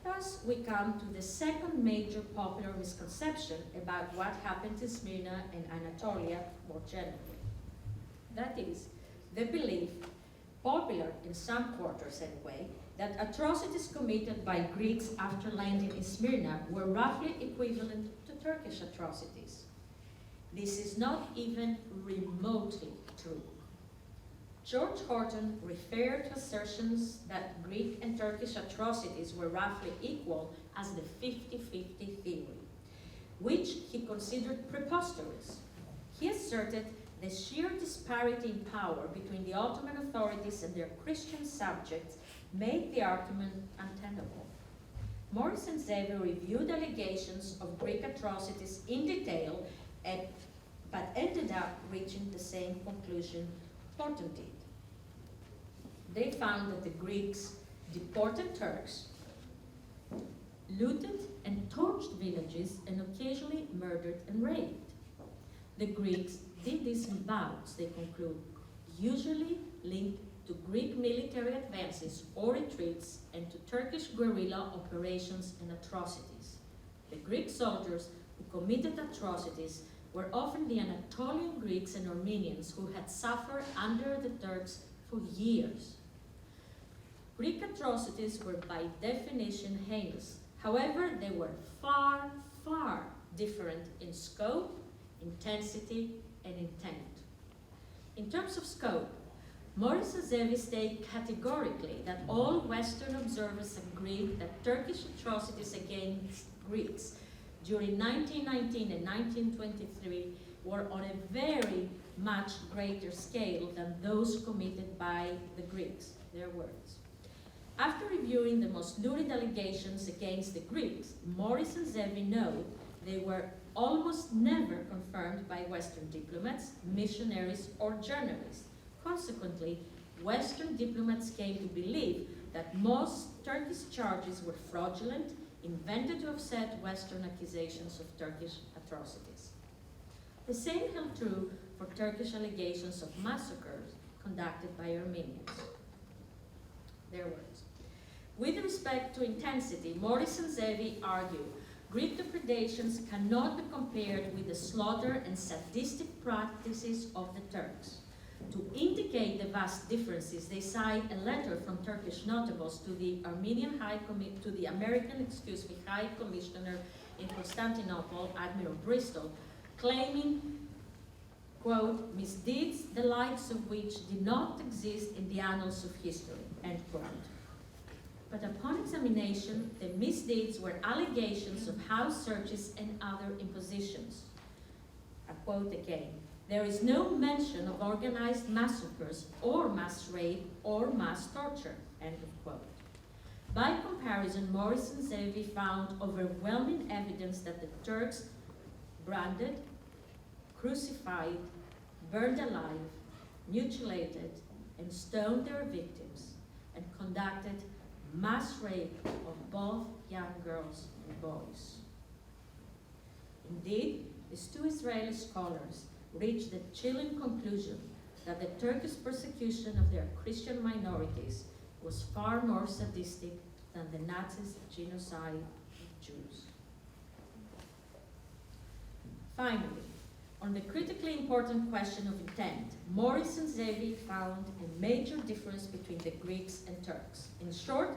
Thus, we come to the second major popular misconception about what happened to Smyrna and Anatolia more generally. That is, the belief, popular in some quarters anyway, that atrocities committed by Greeks after landing in Smyrna were roughly equivalent to Turkish atrocities. This is not even remotely true. George Horton referred to assertions that Greek and Turkish atrocities were roughly equal as the 50-50 theory, which he considered preposterous. He asserted the sheer disparity in power between the Ottoman authorities and their Christian subjects made the argument untenable. Morris and Zevi reviewed allegations of Greek atrocities in detail, but ended up reaching the same conclusion Horton did. They found that the Greeks deported Turks, looted and torched villages, and occasionally murdered and raped. The Greeks did this in bouts, they conclude, usually linked to Greek military advances or retreats and to Turkish guerrilla operations and atrocities. The Greek soldiers who committed atrocities were often the Anatolian Greeks and Armenians who had suffered under the Turks for years. Greek atrocities were by definition heinous. However, they were far, far different in scope, intensity, and intent. In terms of scope, Morris and Zevi state categorically that all Western observers agreed that Turkish atrocities against Greeks during 1919 and 1923 were on a very much greater scale than those committed by the Greeks, their words. After reviewing the most lurid allegations against the Greeks, Morris and Zevi note they were almost never confirmed by Western diplomats, missionaries, or journalists. Consequently, Western diplomats came to believe that most Turkish charges were fraudulent, invented to offset Western accusations of Turkish atrocities. The same held true for Turkish allegations of massacres conducted by Armenians. Their words. With respect to intensity, Morris and Zevi argue Greek depredations cannot be compared with the slaughter and sadistic practices of the Turks. To indicate the vast differences, they cite a letter from Turkish notables to the American High Commissioner in Constantinople, Admiral Bristol, claiming, quote, misdeeds the likes of which did not exist in the annals of history, end quote. But upon examination, the misdeeds were allegations of house searches and other impositions. I quote again, there is no mention of organized massacres or mass rape or mass torture, end of quote. By comparison, Morris and Zevi found overwhelming evidence that the Turks branded, crucified, burned alive, mutilated, and stoned their victims, and conducted mass rape of both young girls and boys. Indeed, these two Israeli scholars reached the chilling conclusion that the Turkish persecution of their Christian minorities was far more sadistic than the Nazis' genocide of Jews. Finally, on the critically important question of intent, Morris and Zevi found a major difference between the Greeks and Turks. In short,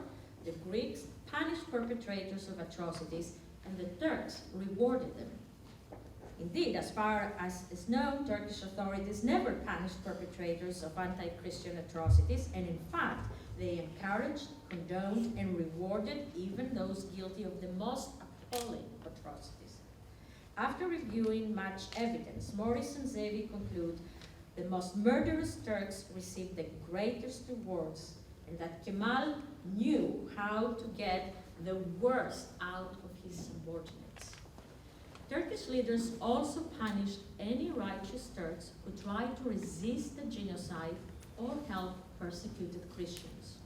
the Greeks punished perpetrators of atrocities and the Turks rewarded them. Indeed, as far as is known, Turkish authorities never punished perpetrators of anti-Christian atrocities, and in fact, they encouraged, condoned, and rewarded even those guilty of the most appalling atrocities. After reviewing much evidence, Morris and Zevi conclude the most murderous Turks received the greatest rewards, and that Kemal knew how to get the worst out of his subordinates. Turkish leaders also punished any righteous Turks who tried to resist the genocide or help persecuted Christians.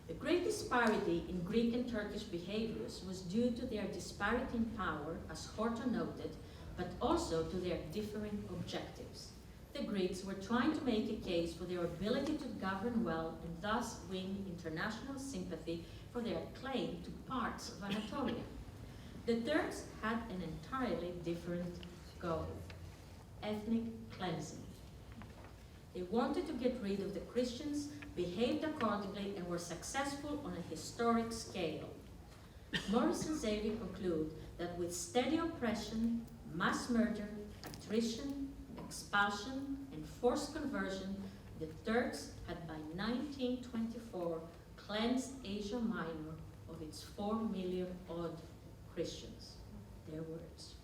The great disparity in Greek and Turkish behaviors was due to their disparity in power, as Horton noted, but also to their differing objectives. The Greeks were trying to make a case for their ability to govern well and thus win international sympathy for their claim to parts of Anatolia. The Turks had an entirely different goal: ethnic cleansing. They wanted to get rid of the Christians, behaved accordingly, and were successful on a historic scale. Morris and Xavier conclude that with steady oppression, mass murder, attrition, expulsion, and forced conversion, the Turks had by 1924 cleansed Asia Minor of its 4 million odd Christians. Their words.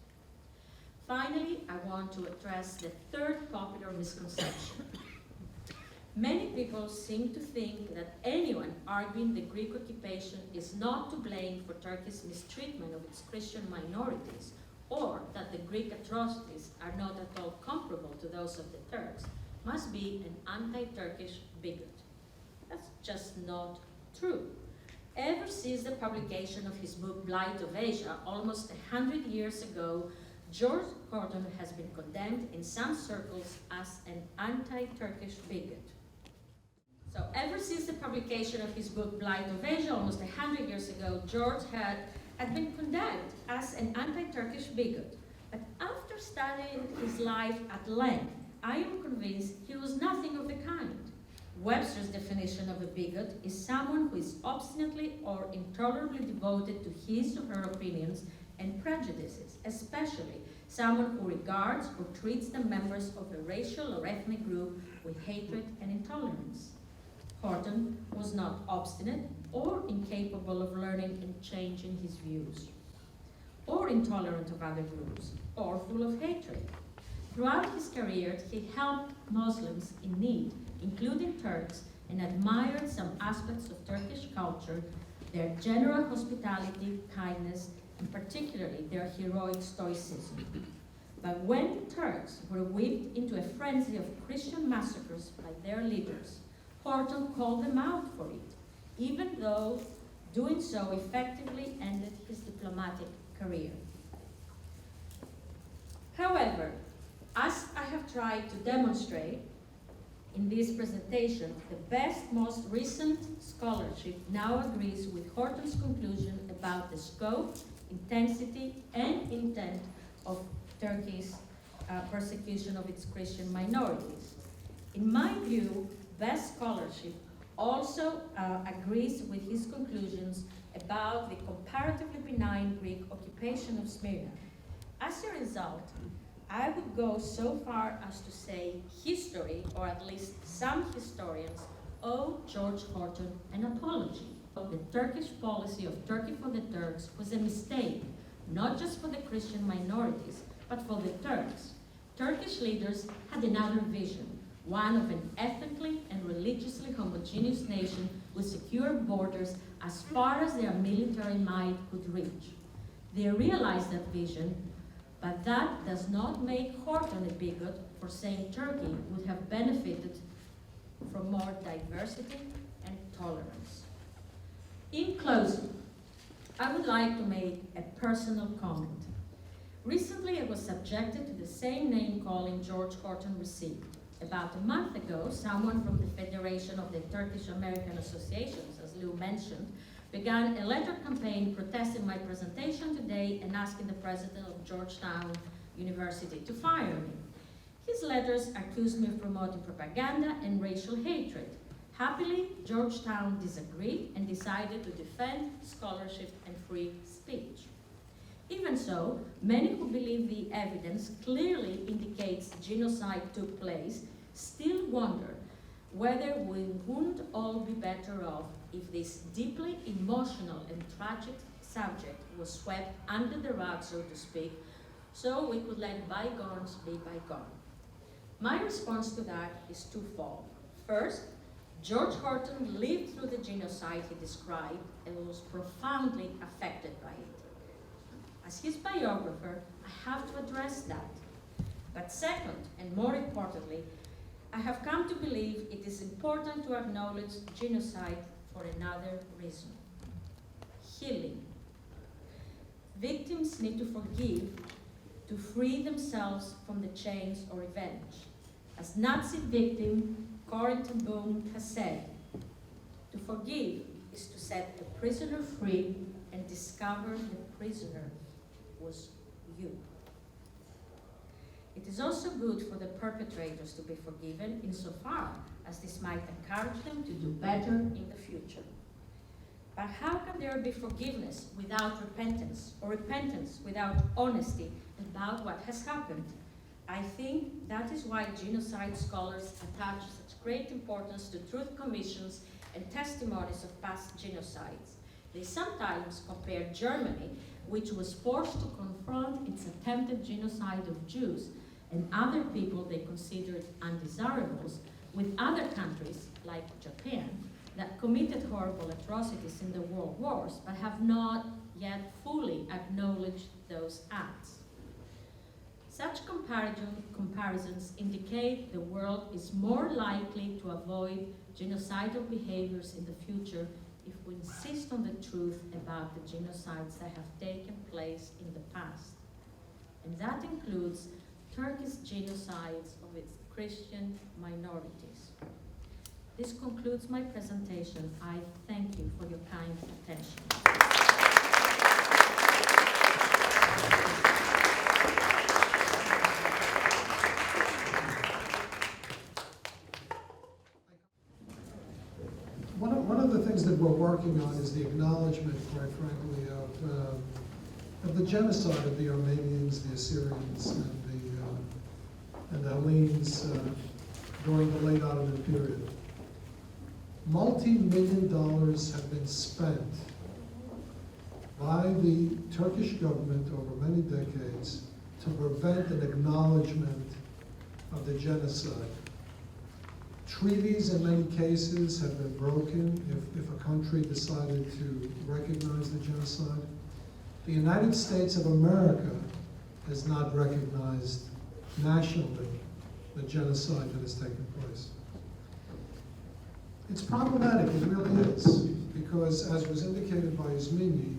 Finally, I want to address the third popular misconception. Many people seem to think that anyone arguing the Greek occupation is not to blame for Turkey's mistreatment of its Christian minorities, or that the Greek atrocities are not at all comparable to those of the Turks, must be an anti-Turkish bigot. That's just not true. Ever since the publication of his book Blight of Asia, almost 100 years ago, George Horton has been condemned in some circles as an anti-Turkish bigot. So ever since the publication of his book Blight of Asia, almost 100 years ago, George had been condemned as an anti-Turkish bigot. But after studying his life at length, I am convinced he was nothing of the kind. Webster's definition of a bigot is someone who is obstinately or intolerably devoted to his or her opinions and prejudices, especially someone who regards or treats the members of a racial or ethnic group with hatred and intolerance. Horton was not obstinate or incapable of learning and changing his views, or intolerant of other groups, or full of hatred. Throughout his career, he helped Muslims in need, including Turks, and admired some aspects of Turkish culture, their general hospitality, kindness, and particularly their heroic stoicism. But when the Turks were whipped into a frenzy of Christian massacres by their leaders, Horton called them out for it, even though doing so effectively ended his diplomatic career. However, as I have tried to demonstrate in this presentation, the best, most recent scholarship now agrees with Horton's conclusion about the scope, intensity, and intent of Turkey's persecution of its Christian minorities. In my view, best scholarship also agrees with his conclusions about the comparatively benign Greek occupation of Smyrna. As a result, I would go so far as to say history, or at least some historians, owe George Horton an apology. The Turkish policy of Turkey for the Turks was a mistake, not just for the Christian minorities, but for the Turks. Turkish leaders had another vision, one of an ethnically and religiously homogeneous nation with secure borders as far as their military might could reach. They realized that vision, but that does not make Horton a bigot for saying Turkey would have benefited from more diversity and tolerance. In closing, I would like to make a personal comment. Recently, I was subjected to the same name-calling George Horton received. About a month ago, someone from the Federation of the Turkish American Associations, as Lou mentioned, began a letter campaign protesting my presentation today and asking the president of Georgetown University to fire me. His letters accused me of promoting propaganda and racial hatred. Happily, Georgetown disagreed and decided to defend scholarship and free speech. Even so, many who believe the evidence clearly indicates genocide took place still wonder whether we wouldn't all be better off if this deeply emotional and tragic subject was swept under the rug, so to speak, so we could let bygones be bygone. My response to that is twofold. First, George Horton lived through the genocide he described and was profoundly affected by it. As his biographer, I have to address that. But second, and more importantly, I have come to believe it is important to acknowledge genocide for for another reason: healing. Victims need to forgive to free themselves from the chains of revenge. As Nazi victim Corrie ten Boom has said, to forgive is to set a prisoner free and discover the prisoner was you. It is also good for the perpetrators to be forgiven insofar as this might encourage them to do better in the future. But how can there be forgiveness without repentance, or repentance without honesty about what has happened? I think that is why genocide scholars attach such great importance to truth commissions and testimonies of past genocides. They sometimes compare Germany, which was forced to confront its attempted genocide of Jews and other people they considered undesirables, with other countries, like Japan, that committed horrible atrocities in the world wars, but have not yet fully acknowledged those acts. Such comparisons indicate the world is more likely to avoid genocidal behaviors in the future if we insist on the truth about the genocides that have taken place in the past. And that includes Turkey's genocides of its Christian minorities. This concludes my presentation. I thank you for your kind attention. One of the things that we're working on is the acknowledgement, quite frankly, of the genocide of the Armenians, the Assyrians, and the Hellenes during the late Ottoman period. Multi-million dollars have been spent by the Turkish government over many decades to prevent an acknowledgement of the genocide. Treaties in many cases have been broken if a country decided to recognize the genocide. The United States of America has not recognized nationally the genocide that has taken place. It's problematic, it really is, because as was indicated by Ismini,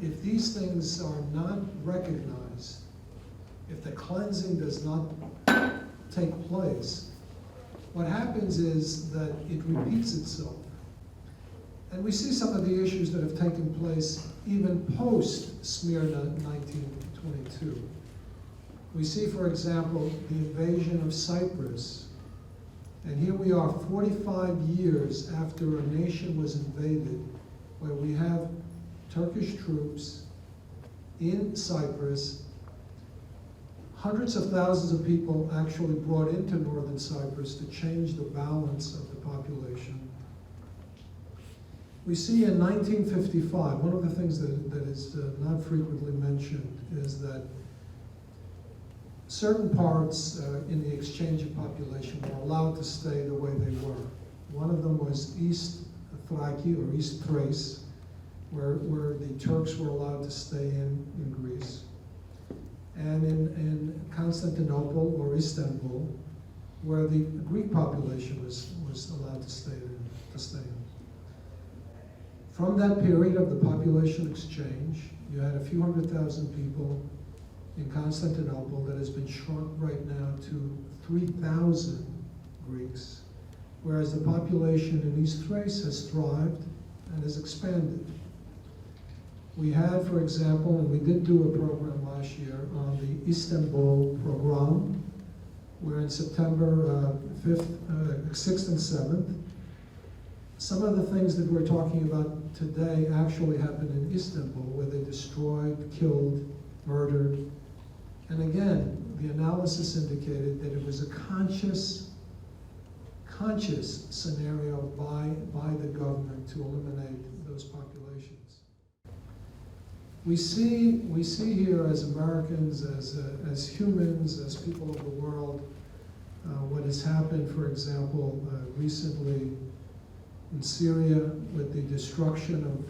if these things are not recognized, if the cleansing does not take place, what happens is that it repeats itself. And we see some of the issues that have taken place even post-Smyrna 1922. We see, for example, the invasion of Cyprus. And here we are 45 years after a nation was invaded, where we have Turkish troops in Cyprus, hundreds of thousands of people actually brought into northern Cyprus to change the balance of the population. We see in 1955, one of the things that is not frequently mentioned is that certain parts in the exchange of population were allowed to stay the way they were. One of them was East Thrace, or East Thrace, where the Turks were allowed to stay in Greece. And in Constantinople, or Istanbul, where the Greek population was allowed to stay in. From that period of the population exchange, you had a few 100,000 people in Constantinople that has been shrunk right now to 3,000 Greeks, whereas the population in East Thrace has thrived and has expanded. We had, for example, and we did do a program last year on the Istanbul program, where in September 6th and 7th, some of the things that we're talking about today actually happened in Istanbul, where they destroyed, killed, murdered. And again, the analysis indicated that it was a conscious scenario by the government to eliminate those populations. We see here as Americans, as humans, as people of the world, what has happened, for example, recently in Syria with the destruction of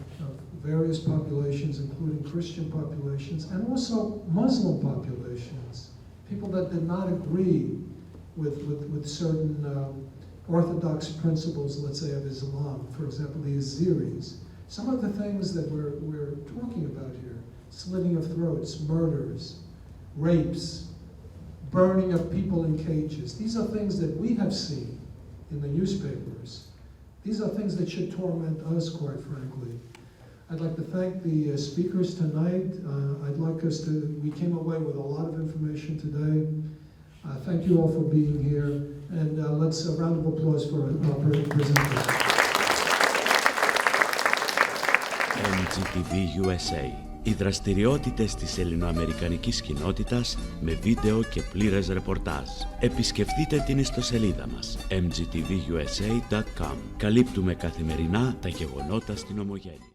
various populations, including Christian populations, and also Muslim populations, people that did not agree with certain orthodox principles, let's say, of Islam, for example, the Aziris. Some of the things that we're talking about here, slitting of throats, murders, rapes, burning of people in cages, these are things that we have seen in the newspapers. These are things that should torment us, quite frankly. I'd like to thank the speakers tonight. We came away with a lot of information today. Thank you all for being here, and let's a round of applause for our presenters. MGTV USA. Οι δραστηριότητες της ελληνοαμερικανικής κοινότητας με βίντεο και πλήρες ρεπορτάζ. Επισκεφτείτε την ιστοσελίδα μας mgtvusa.com. Καλύπτουμε καθημερινά τα γεγονότα στην Ομογένεια.